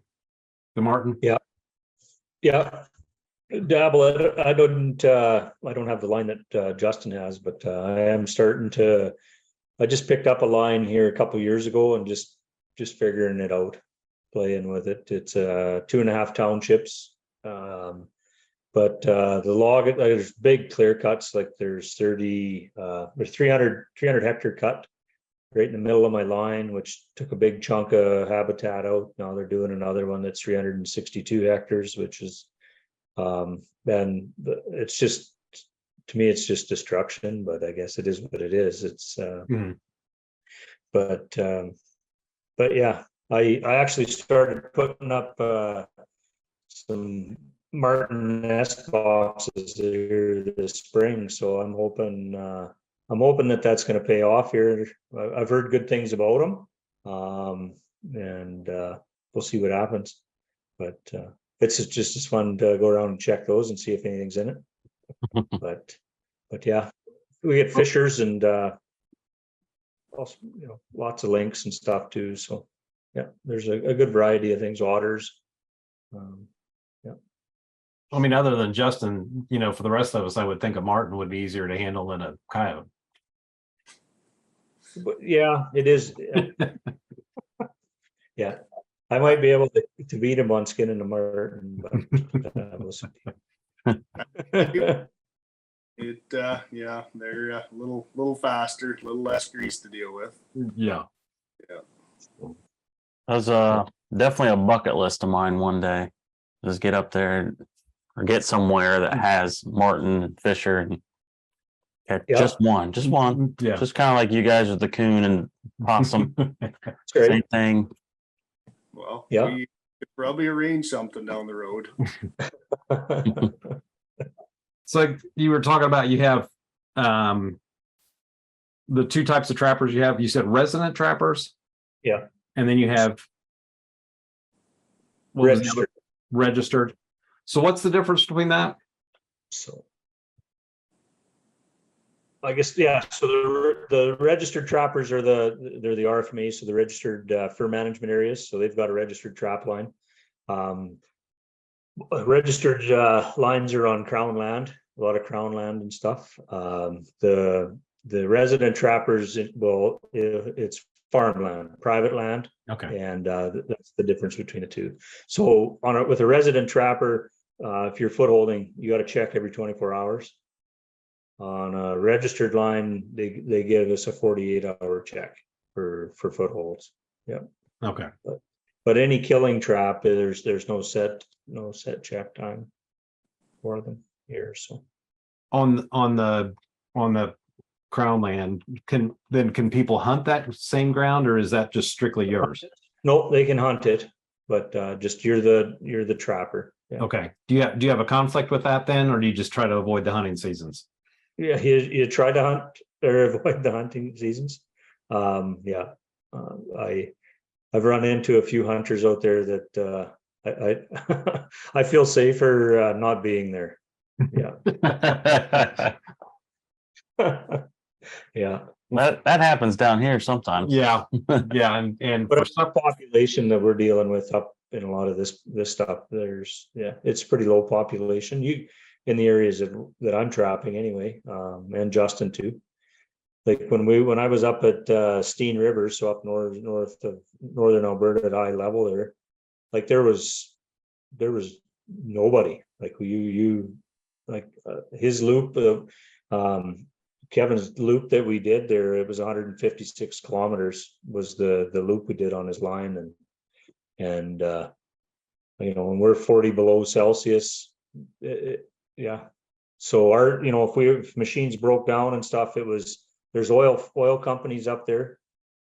the marten? Yeah, dabble. I don't have the line that Justin has, but I am starting to. I just picked up a line here a couple years ago and just figuring it out, playing with it. It's 2.5 townships, but the log, there's big clear cuts. Like there's 300 hectare cut right in the middle of my line, which took a big chunk of habitat out. Now they're doing another one that's 362 hectares, which is and it's just, to me, it's just destruction, but I guess it is what it is. It's but yeah, I actually started putting up some marten nest boxes here this spring, so I'm hoping that that's going to pay off here. I've heard good things about them, and we'll see what happens, but it's just as fun to go around and check those and see if anything's in it. but yeah, we get fishers and also, you know, lots of links and stuff too. So yeah, there's a good variety of things. Otters. I mean, other than Justin, you know, for the rest of us, I would think a marten would be easier to handle than a coyote. But yeah, it is. Yeah, I might be able to beat him on skinning a marten, but we'll see. Yeah, they're a little faster, a little less grease to deal with. Yeah. That's definitely a bucket list of mine one day. Just get up there or get somewhere that has marten and fisher and catch just one. Yeah. Just kind of like you guys with the coon and possum, That's great. same thing. Well, Yeah. we could probably arrange something down the road. So like you were talking about, you have the two types of trappers you have. You said resident trappers. Yeah. And then you have what was the other- Registered. registered. So what's the difference between that? So I guess, yeah, so the registered trappers are they're the RFMA, so the registered fur management areas. So they've got a registered trap line. Registered lines are on crown land, a lot of crown land and stuff. The resident trappers, it's farmland, private land. Okay. And that's the difference between the two. So with a resident trapper, if you're footholding, you got to check every 24 hours. On a registered line, they give us a 48-hour check for footholds. Yeah. Okay. But any killing trap, there's no set check time for them here. So On the crown land, can people hunt that same ground, or is that just strictly yours? no, they can hunt it, but just you're the trapper. Yeah. Okay. Do you have a conflict with that then, or do you just try to avoid the hunting seasons? Yeah, you try to hunt or avoid the hunting seasons. I've run into a few hunters out there that I I feel safer not being there. Yeah. Yeah. That happens down here sometimes. Yeah. Yeah. And But for it's not population that we're dealing with up in a lot of this stuff. It's pretty low population. In the areas that I'm trapping anyway, and Justin too. Like when I was up at Steen River, so up north of northern Alberta at eye level there, like there was nobody. Like his loop, Kevin's loop that we did there, it was 156 kilometers was the loop we did on his line, and when we're 40 below Celsius. Yeah. So if machines broke down and stuff, there's oil companies up there,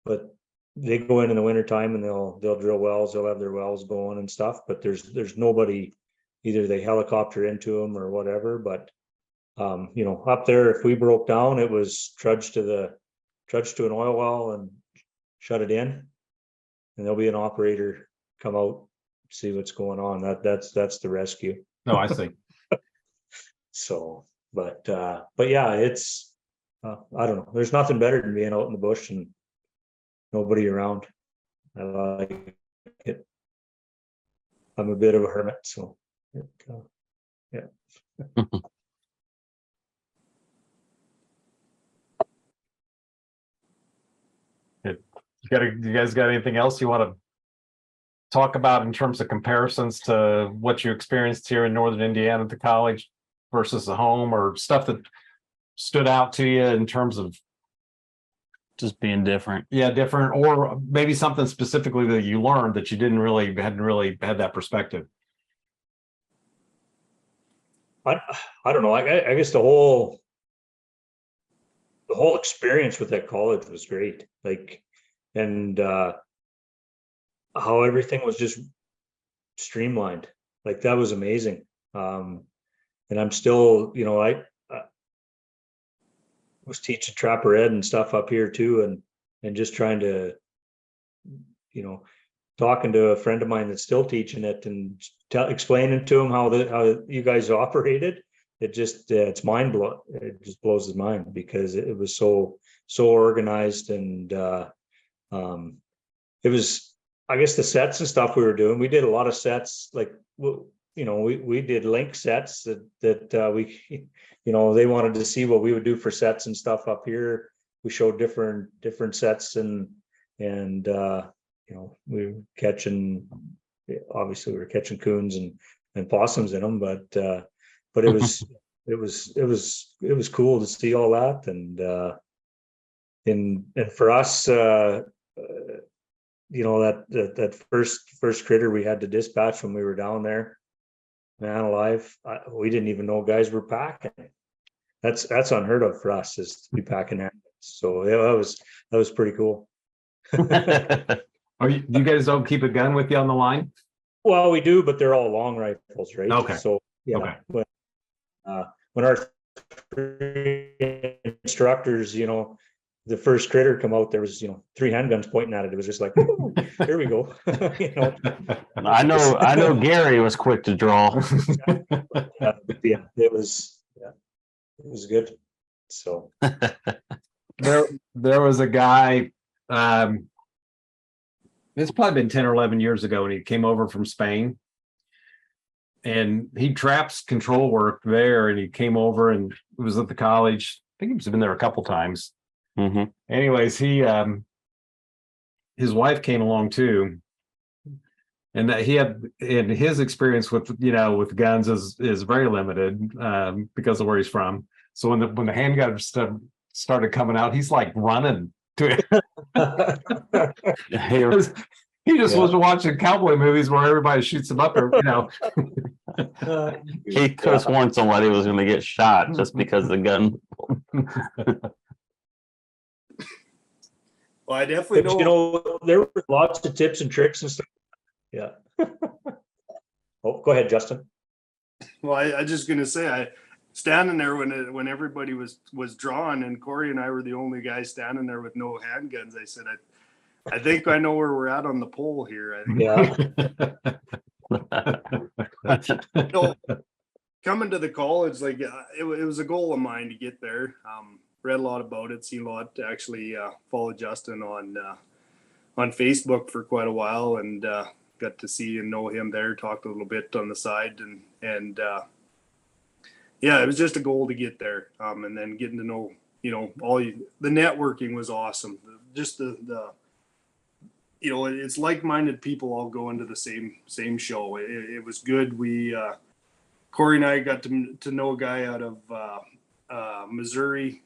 but they go in the wintertime and they'll drill wells, they'll have their wells going and stuff, but there's nobody, either they helicopter into them or whatever. But up there, if we broke down, it was trudge to an oil well and shut it in, and there'll be an operator come out, see what's going on. That's the rescue. No, I see. So, but yeah, it's, I don't know. There's nothing better than being out in the bush and nobody around. I like it. I'm a bit of a hermit, so yeah. You guys got anything else you want to talk about in terms of comparisons to what you experienced here in Northern Indiana at the college versus the home, or stuff that stood out to you in terms of Just being different. different, or maybe something specifically that you learned that you hadn't really had that perspective? I don't know. I guess the whole experience with that college was great. Like, and how everything was just streamlined. Like, that was amazing. And I'm still, I was teaching trapper ed and stuff up here too, and just trying to, talking to a friend of mine that's still teaching it and explaining to him how you guys operated. It just it's mind blowing. It just blows his mind because it was so organized, and it was, I guess, the sets and stuff we were doing. We did a lot of sets, like, we did link sets that we, they wanted to see what we would do for sets and stuff up here. We showed different sets, and we were catching, obviously we were catching coons and possums in them, but it was it was cool to see all that, and for us, that first critter we had to dispatch when we were down there, man alive, we didn't even know guys were packing. That's unheard of for us, is to be packing animals. So yeah, that was pretty cool. Do you guys don't keep a gun with you on the line? Well, we do, but they're all long rifles, right? Okay. So yeah, Okay. When our instructors, the first critter come out, there was 3 handguns pointing at it. It was just like, "Ooh, here we go." I know Gary was quick to draw. Yeah, it was good. So there was a guy, it's probably been 10 or 11 years ago, and he came over from Spain, and he traps control work there, and he came over and was at the college. I think he's been there a couple times. Mm-hmm. Anyways, his wife came along too, and that his experience with guns is very limited because of where he's from. So when the handgun started coming out, he's like running to it. He just was watching cowboy movies where everybody shoots him up, He could have sworn somebody was going to get shot just because the gun. Well, I definitely know. There were lots of tips and tricks and stuff. Yeah. Oh, go ahead, Justin. Well, I just gonna say, I standing there when everybody was drawing, and Corey and I were the only guys standing there with no handguns. I said, I think I know where we're at on the poll here. I think. Yeah. Coming to the college, like it was a goal of mine to get there. Read a lot about it, seen a lot. Actually, followed Justin on Facebook for quite a while, and got to see and know him there. Talked a little bit on the side, and yeah, it was just a goal to get there. And then getting to know, the networking was awesome. Just the it's like-minded people all go into the same show. It was good. We Corey and I got to know a guy out of Missouri.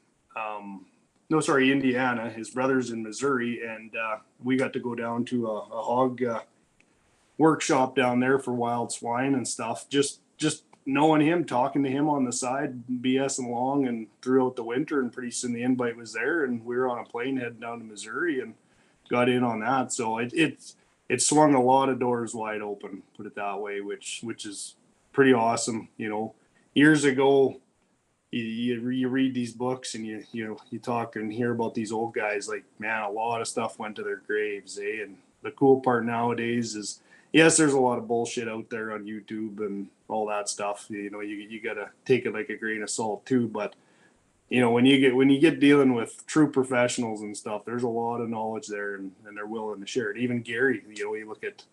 Indiana. His brother's in Missouri, and we got to go down to a hog workshop down there for wild swine and stuff. Just knowing him, talking to him on the side, BSing along, and throughout the winter, and pretty soon the invite was there, and we were on a plane heading down to Missouri and got in on that. So it swung a lot of doors wide open, put it that way, which is pretty awesome. Years ago, you read these books and you talk and hear about these old guys, like, man, a lot of stuff went to their graves, eh? And the cool part nowadays is, yes, there's a lot of bullshit out there on YouTube and all that stuff. You gotta take it like a grain of salt too. But when you get dealing with true professionals and stuff, there's a lot of knowledge there, and they're willing to share it. Even Gary, you look at,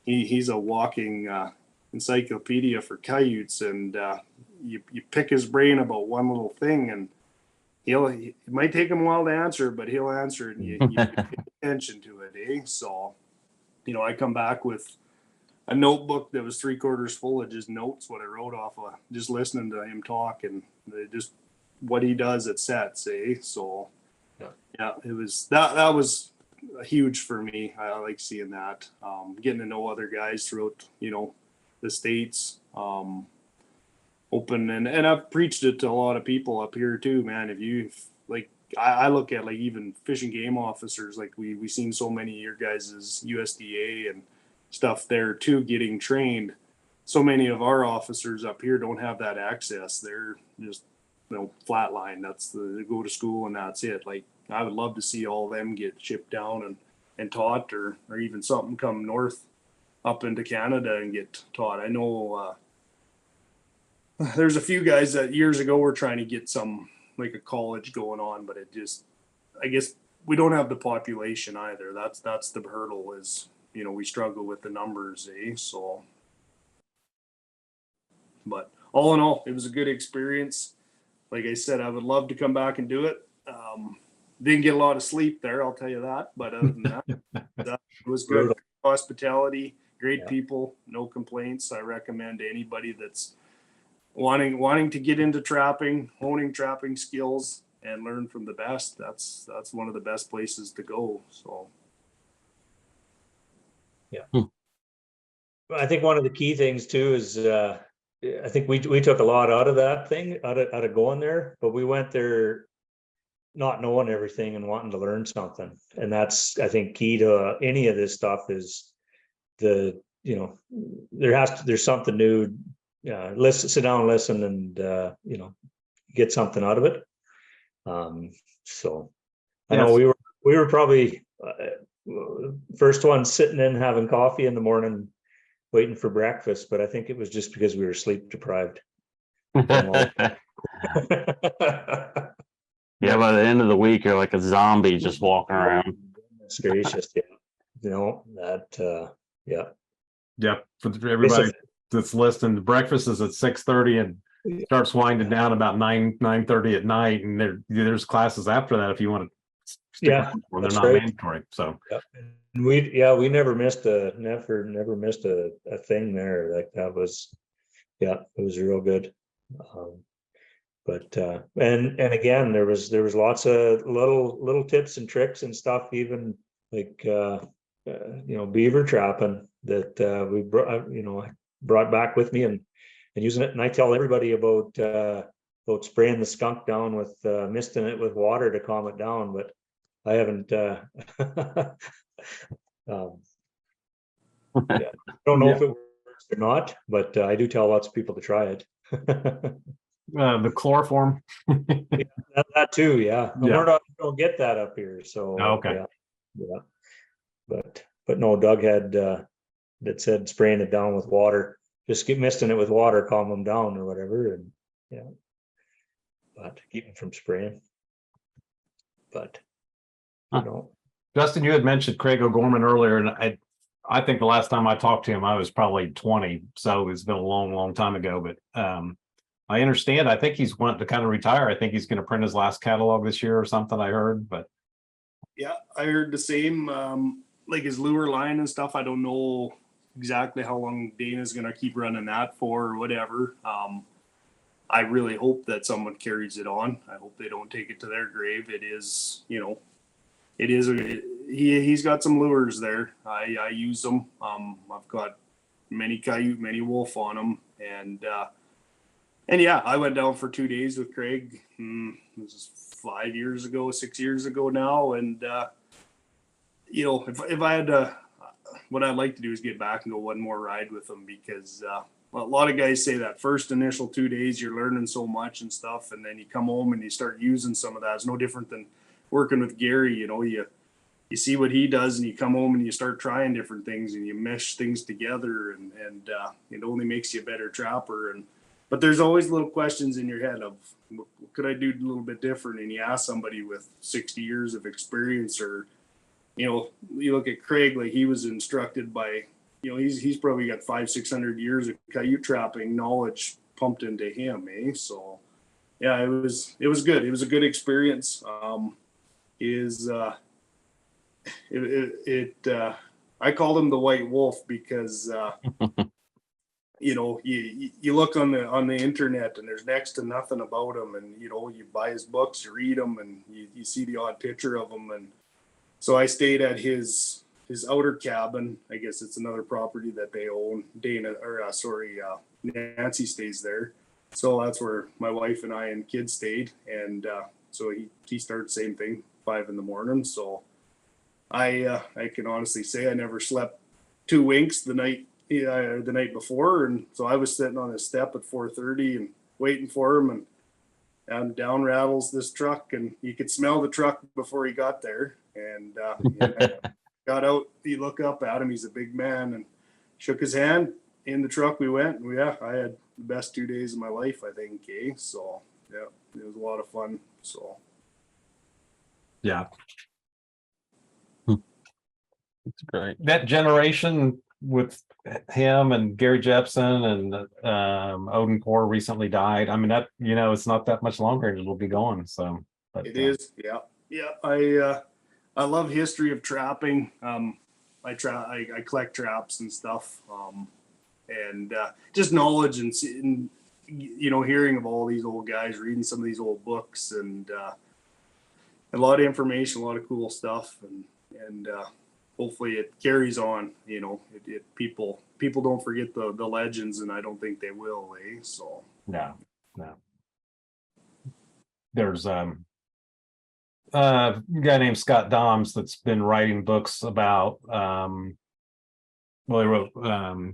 he's a walking encyclopedia for coyotes, and you pick his brain about one little thing, and it might take him a while to answer, but he'll answer it, and you pay attention to it, eh? So, I come back with a notebook that was 3/4 full of just notes, what I wrote off of just listening to him talk, and just what he does at sets, eh? So, yeah, it was that was huge for me. I like seeing that, getting to know other guys throughout, the States, open, and I've preached it to a lot of people up here too, man. If you like, I look at, like, even fish and game officers, like we seen so many of your guys' USDA and stuff there too, getting trained. So many of our officers up here don't have that access. They're just, flatline. They go to school and that's it. Like, I would love to see all of them get shipped down and taught, or even something come north up into Canada and get taught. I know there's a few guys that years ago were trying to get some, like, a college going on, but I guess we don't have the population either. That's the hurdle, is, we struggle with the numbers, eh? So, but all in all, it was a good experience. Like I said, I would love to come back and do it. Didn't get a lot of sleep there, I'll tell you that. But other than that, it was good. Hospitality, great people, no complaints. I recommend to anybody that's wanting to get into trapping, honing trapping skills, and learn from the best. That's one of the best places to go. So, yeah. I think one of the key things too is, I think we took a lot out of that thing, out of going there, but we went there not knowing everything and wanting to learn something. And that's, I think, key to any of this stuff is there's something new. Sit down and listen and, get something out of it. So I know we were probably first one sitting in having coffee in the morning, waiting for breakfast, but I think it was just because we were sleep deprived. Yeah, by the end of the week, you're like a zombie just walking around. It's gracious, yeah. Yeah, for everybody that's listening, breakfast is at 6:30 and starts winding down about 9:30 at night, and there's classes after that if you want to stick around, or they're not mandatory. So we never missed a thing there. Like that was, it was real good. But and again, there was lots of little tips and tricks and stuff, even like beaver trapping that we brought back with me and using it. And I tell everybody about spraying the skunk down with misting it with water to calm it down, but I haven't don't know if it works or not, but I do tell lots of people to try it. the chloroform. that too, yeah. We don't get that up here, so okay. Yeah. But no, Doug had that said spraying it down with water, just keep misting it with water, calm them down or whatever, and but keep them from spraying. But Justin, you had mentioned Craig O'Gorman earlier, and I think the last time I talked to him, I was probably 20, so it's been a long time ago. But I understand. I think he's wanting to kind of retire. I think he's going to print his last catalog this year or something. I heard, but yeah, I heard the same. Like his lure line and stuff. I don't know exactly how long Dana's going to keep running that for or whatever. I really hope that someone carries it on. I hope they don't take it to their grave. It is, he's got some lures there. I use them. I've got many coyote, many wolf on them, and yeah, I went down for 2 days with Craig. This is 6 years ago now, and if I had to, what I'd like to do is get back and go one more ride with him, because a lot of guys say that first initial 2 days you're learning so much and stuff, and then you come home and you start using some of that. It's no different than working with Gary. You see what he does, and you come home and you start trying different things, and you mesh things together, and it only makes you a better trapper. But there's always little questions in your head of, what could I do a little bit different? And you ask somebody with 60 years of experience, or, you look at Craig, like he was instructed by, he's probably got 500-600 years of coyote trapping knowledge pumped into him, So yeah, it was good. It was a good experience. I called him the White Wolf because, you look on the internet and there's next to nothing about him, and you buy his books, you read them, and you see the odd picture of him. And so I stayed at his outer cabin. I guess it's another property that they own. Nancy stays there, so that's where my wife and I and kids stayed. And so he started the same thing, 5 a.m. So I can honestly say I never slept 2 winks the night before, and so I was sitting on his step at 4:30 and waiting for him, and down rattles this truck, and you could smell the truck before he got there, and got out. You look up at him, he's a big man, and shook his hand. In the truck we went, and I had the best 2 days of my life, I think. So yeah, it was a lot of fun. So yeah, it's great. that generation with him and Gary Jepson and Odin Core recently died. I mean, that it's not that much longer and it'll be gone. So but, it is. Yeah. I love history of trapping. I collect traps and stuff, and just knowledge and hearing of all these old guys, reading some of these old books, and a lot of information, a lot of cool stuff, and hopefully it carries on. People don't forget the legends, and I don't think they will. So no. There's a guy named Scott Doms that's been writing books about, well, he wrote a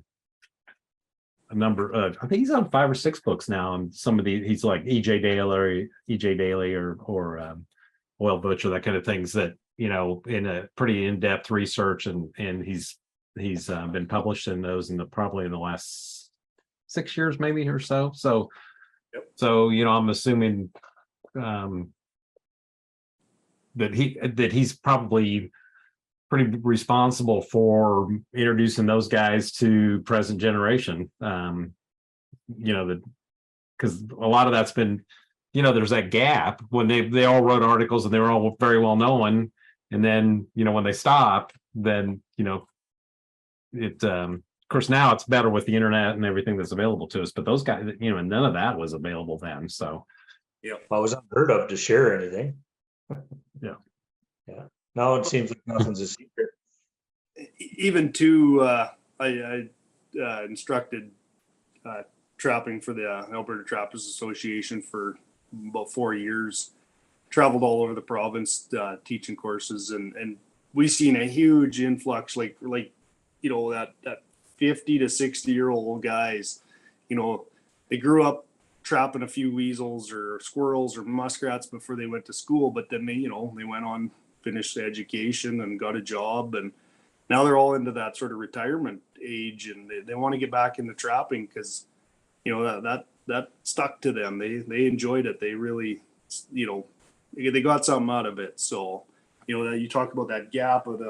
number of, I think he's on 5 or 6 books now, and some of the, he's like EJ Daily or Oil Butcher, that kind of things that, you know, in a pretty in-depth research, and he's been published in those probably in the last 6 years maybe or so. So you know, I'm assuming that he's probably pretty responsible for introducing those guys to present generation. You know, because a lot of that's been, you know, there's that gap when they all wrote articles and they were all very well known, and then, you know, when they stopped, then, you know, it of course now it's better with the internet and everything that's available to us, but those guys, you know, none of that was available then. So Yeah, I was unheard of to share anything. Yeah. Now it seems like nothing's a secret. Even to I instructed trapping for the Alberta Trappers Association for about 4 years. Traveled all over the province teaching courses, and we've seen a huge influx, like you know, that 50 to 60-year-old guys, you know, they grew up trapping a few weasels or squirrels or muskrats before they went to school, but then they, you know, they went on, finished education and got a job, and now they're all into that sort of retirement age, and they want to get back into trapping because, you know, that stuck to them. They enjoyed it. They really, you know, they got something out of it. So, you know, that you talk about that gap of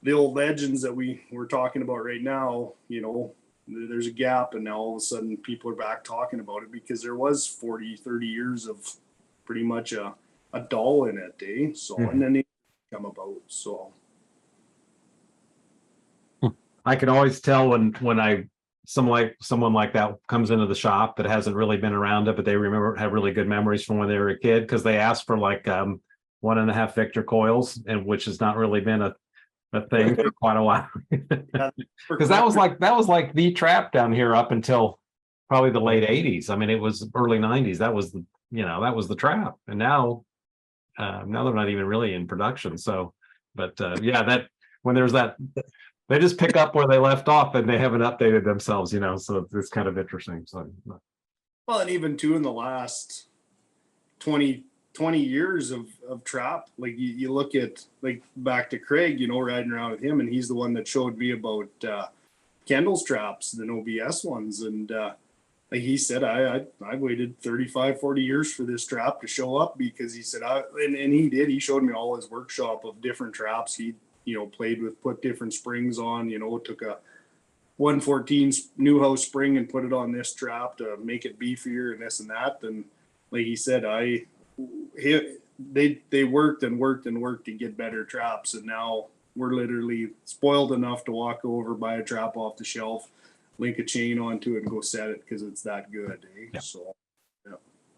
the old legends that we're talking about right now, you know, there's a gap, and now all of a sudden people are back talking about it because there was 40, 30 years of pretty much a dull in it, eh? So, and then they come about. So I can always tell when someone like that comes into the shop that hasn't really been around it, but they have really good memories from when they were a kid, because they ask for like 1.5 Victor coils, and which has not really been a thing for quite a while. Because that was like the trap down here up until probably the late 80s. I mean, it was early 90s. That was the trap, and now they're not even really in production. So, but yeah, that when there's that. They just pick up where they left off, and they haven't updated themselves, you know, so it's kind of interesting. So, well, and even too in the last 20 years of trap, like you look at, like, back to Craig, you know, riding around with him, and he's the one that showed me about Kendall's traps, the OBS ones, and like he said, I waited 35, 40 years for this trap to show up, because he said, and he did, he showed me all his workshop of different traps. He, you know, played with, put different springs on, you know, took a 114 Newhouse spring and put it on this trap to make it beefier and this and that. And like he said, they worked to get better traps. And now we're literally spoiled enough to walk over, buy a trap off the shelf, link a chain onto it, and go set it because it's that good. Eh? Yeah. So,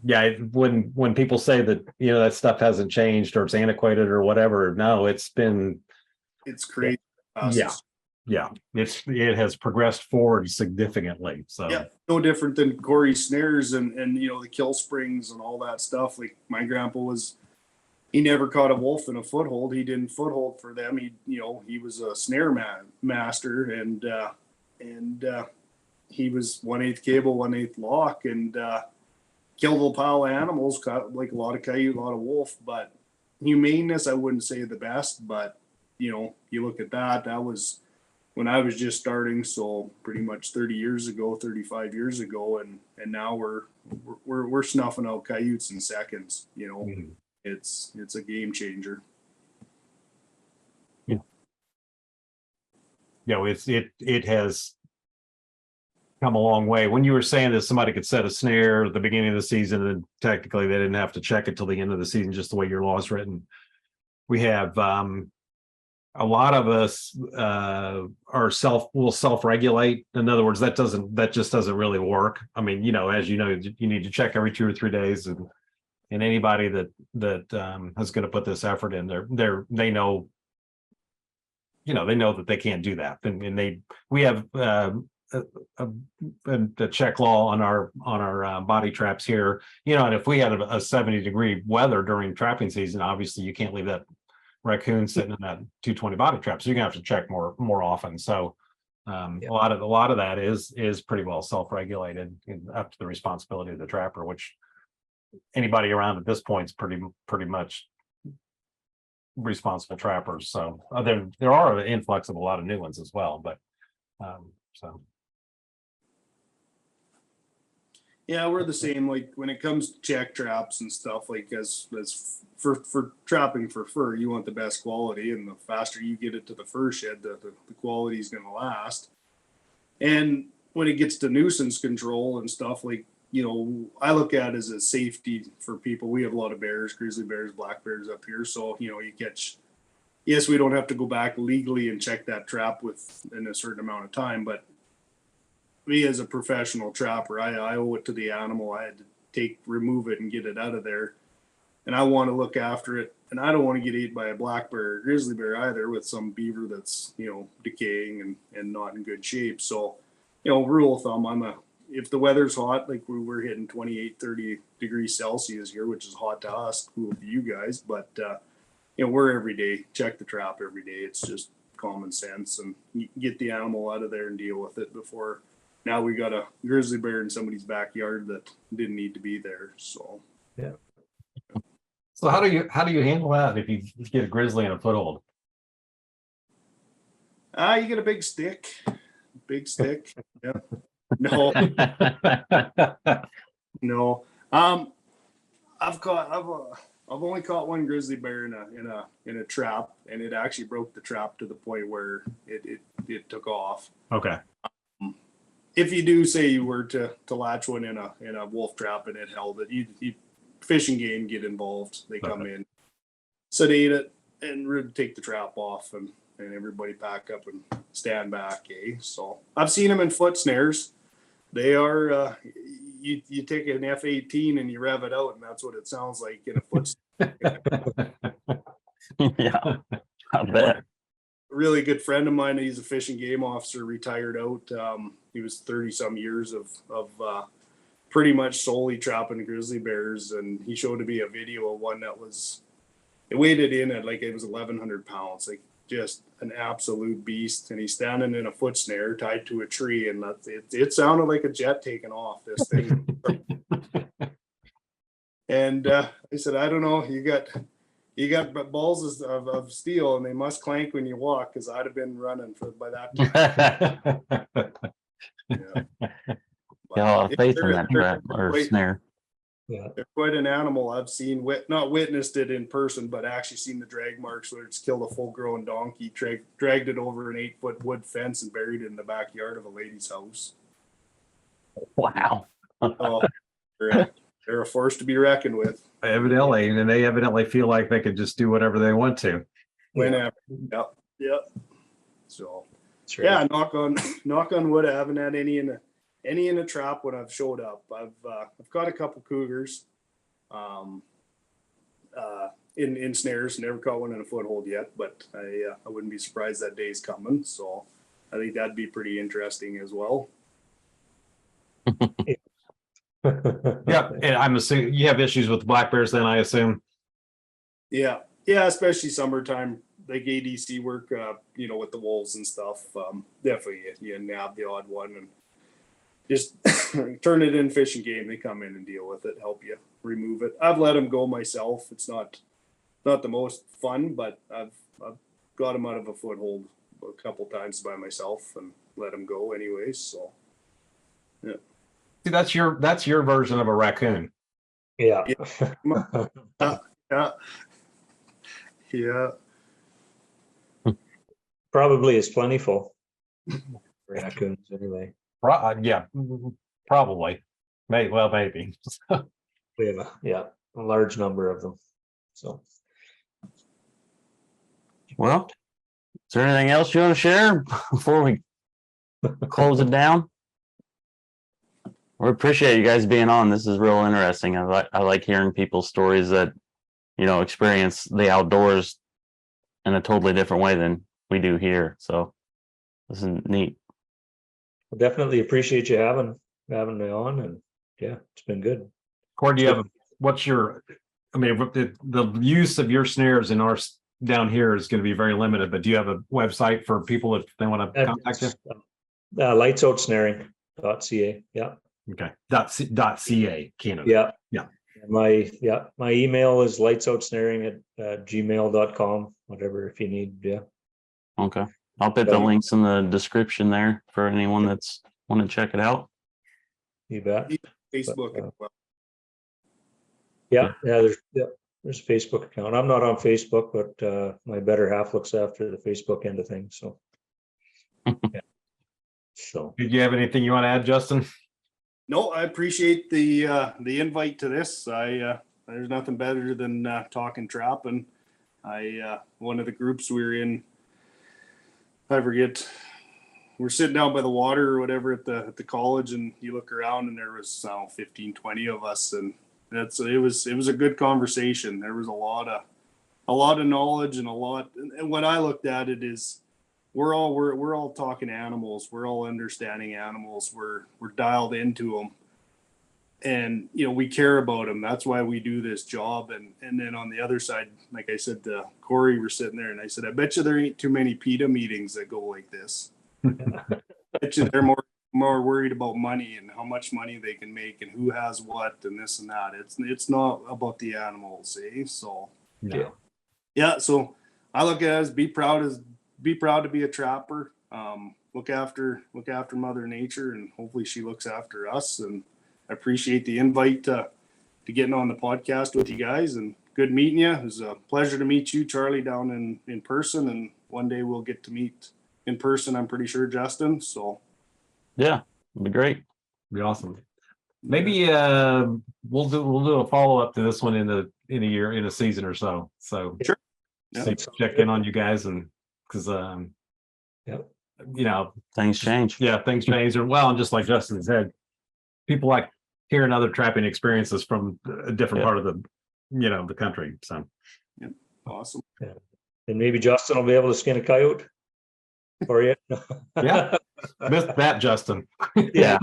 yeah, when people say that, you know, that stuff hasn't changed or it's antiquated or whatever, no, it's crazy. Yeah, it has progressed forward significantly. So yeah, no different than Corey snares and you know, the kill springs and all that stuff. Like my grandpa he never caught a wolf in a foothold. He didn't foothold for them. He was a snare master, and he was 1/8 cable, 1/8 lock, and killed a pile of animals, caught like a lot of coyote, a lot of wolf. But humaneness, I wouldn't say the best, but you know, you look at that was when I was just starting, so pretty much 30 years ago, 35 years ago, and now we're snuffing out coyotes in seconds. You know, it's a game changer. Yeah, it has come a long way. When you were saying that somebody could set a snare at the beginning of the season, and technically they didn't have to check it till the end of the season, just the way your law is written, we have a lot of us will self-regulate. In other words, that just doesn't really work. I mean, you know, as you know, you need to check every 2 or 3 days, and anybody that is going to put this effort in, they know, you know, they know that they can't do that. And we have a check law on our body traps here, and if we had a 70-degree weather during trapping season, obviously you can't leave that raccoon sitting in that 220 body trap, so you're gonna have to check more often. So a lot of that is pretty well self-regulated, up to the responsibility of the trapper, which anybody around at this point is pretty much responsible trappers. So there are an influx of a lot of new ones as well, but so. Yeah, we're the same. Like when it comes to check traps and stuff, like as for trapping for fur, you want the best quality, and the faster you get it to the fur shed, the quality is going to last. And when it gets to nuisance control and stuff, like, I look at it as a safety for people. We have a lot of bears, grizzly bears, black bears up here. So, you catch, yes, we don't have to go back legally and check that trap in a certain amount of time, but me as a professional trapper, I owe it to the animal. I had to remove it and get it out of there. And I want to look after it. And I don't want to get eaten by a black bear or grizzly bear either, with some beaver that's, decaying and not in good shape. So, rule of thumb, if the weather's hot, like we're hitting 28, 30 degrees Celsius here, which is hot to us, cool to you guys. But, we're every day, check the trap every day. It's just common sense, and you get the animal out of there and deal with it before. Now we got a grizzly bear in somebody's backyard that didn't need to be there. So, yeah. So how do you handle that if you get a grizzly in a foothold? You get a big stick. Yeah. No. No. I've only caught one grizzly bear in a trap, and it actually broke the trap to the point where it took off. Okay. If you do say you were to latch one in a wolf trap and it held it, you fish and game get involved. They come in, sedate it, and take the trap off, and everybody pack up and stand back. So I've seen them in foot snares. They are you take an F-18 and you rev it out, and that's what it sounds like in a foot snare. Yeah, I bet. A really good friend of mine, he's a fish and game officer, retired out. He was 30 some years of pretty much solely trapping grizzly bears, and he showed me a video of one that it weighed it in at like it was 1,100 pounds, like just an absolute beast. And he's standing in a foot snare tied to a tree, and it sounded like a jet taking off, this thing. And I said, I don't know, you got balls of steel, and they must clank when you walk, because I'd have been running by that time. Yeah. Got a lot of faith in that trap or snare. Yeah, they're quite an animal. I've seen, not witnessed it in person, but actually seen the drag marks where it's killed a full-grown donkey, dragged it over an 8-foot wood fence and buried it in the backyard of a lady's house. Wow. They're a force to be reckoned with. Evidently, and they evidently feel like they could just do whatever they want to. Whenever. Yep. So, right. Yeah, knock on wood, I haven't had any in a trap when I've showed up. I've got a couple cougars in snares. Never caught one in a foothold yet, but I wouldn't be surprised that day's coming. So I think that'd be pretty interesting as well. Yeah, and I'm assuming you have issues with black bears then, I assume. Yeah, especially summertime, like ADC work, with the wolves and stuff. Definitely you nab the odd one and just turn it in fish and game. They come in and deal with it, help you remove it. I've let them go myself. It's not the most fun, but I've got them out of a foothold a couple times by myself and let them go anyways. So, yeah. See, that's your version of a raccoon. Yeah. Yeah. Probably is plentiful. Raccoons anyway. Yeah, probably. Maybe. We have a large number of them. So, well, is there anything else you want to share before we close it down? We appreciate you guys being on. This is real interesting. I like hearing people's stories that, experience the outdoors in a totally different way than we do here. So this is neat. definitely appreciate you having me on, and yeah, it's been good. Corey, do you have, what's your, I mean, the use of your snares in ours down here is going to be very limited, but do you have a website for people if they want to contact you? Lightsoutsnaring.ca. Yeah. Okay. .ca, Canada. Yeah. Yeah. My email is lightsoutsnaring@gmail.com, whatever, if you need. Yeah. Okay. I'll put the links in the description there for anyone that's want to check it out. You bet. Facebook as well. Yeah. There's a Facebook account. I'm not on Facebook, but my better half looks after the Facebook end of things. So yeah. So Did you have anything you want to add, Justin? No, I appreciate the invite to this. There's nothing better than talking trap, and one of the groups we were in, I forget, we're sitting down by the water or whatever at the college, and you look around and there was 15, 20 of us, and it was a good conversation. There was a lot of knowledge and and what I looked at it is we're all talking animals. We're all understanding animals. We're dialed into them, and we care about them. That's why we do this job. And then on the other side, like I said to Corey, we're sitting there, and I said, I bet you there ain't too many PETA meetings that go like this. I bet you they're more worried about money and how much money they can make and who has what and this and that. It's not about the animals, eh? So No. yeah. So I look at it as be proud to be a trapper. Look after Mother Nature, and hopefully she looks after us. And I appreciate the invite to getting on the podcast with you guys, and good meeting you. It was a pleasure to meet you, Charlie, down in person, and one day we'll get to meet in person, I'm pretty sure, Justin. So Yeah, it'd be great. Be awesome. Maybe we'll do a follow-up to this one in a year, in a season or so. So Sure. Yeah. check in on you guys, and because Things change. things change. And just like Justin said, people like hearing other trapping experiences from a different part of the country. So awesome. yeah. And maybe Justin will be able to skin a coyote for you. Yeah. Missed that, Justin. Yeah.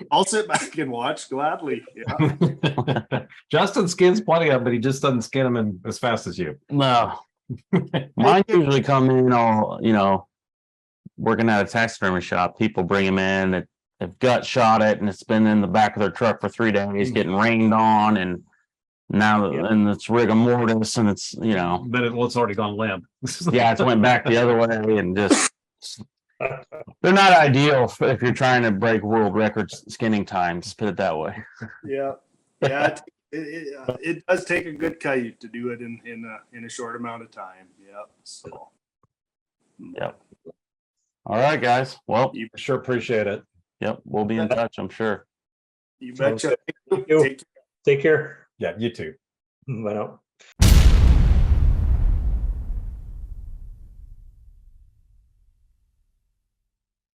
I'll sit back and watch gladly. Yeah. Justin skins plenty of them, but he just doesn't skin them in as fast as you. No. Mine usually come in all, working at a taxidermy shop. People bring them in that have gut shot it, and it's been in the back of their truck for 3 days, getting rained on, and now and it's rigor mortis, and it's But it's already gone limp. it's went back the other way, and just they're not ideal if you're trying to break world records skinning times, put it that way. Yeah. It does take a good coyote to do it in a short amount of time. Yeah. So. Yep. All right, guys. Well, You sure appreciate it. yep, we'll be in touch, I'm sure. You betcha. Take care. Yeah, you too. Bye now.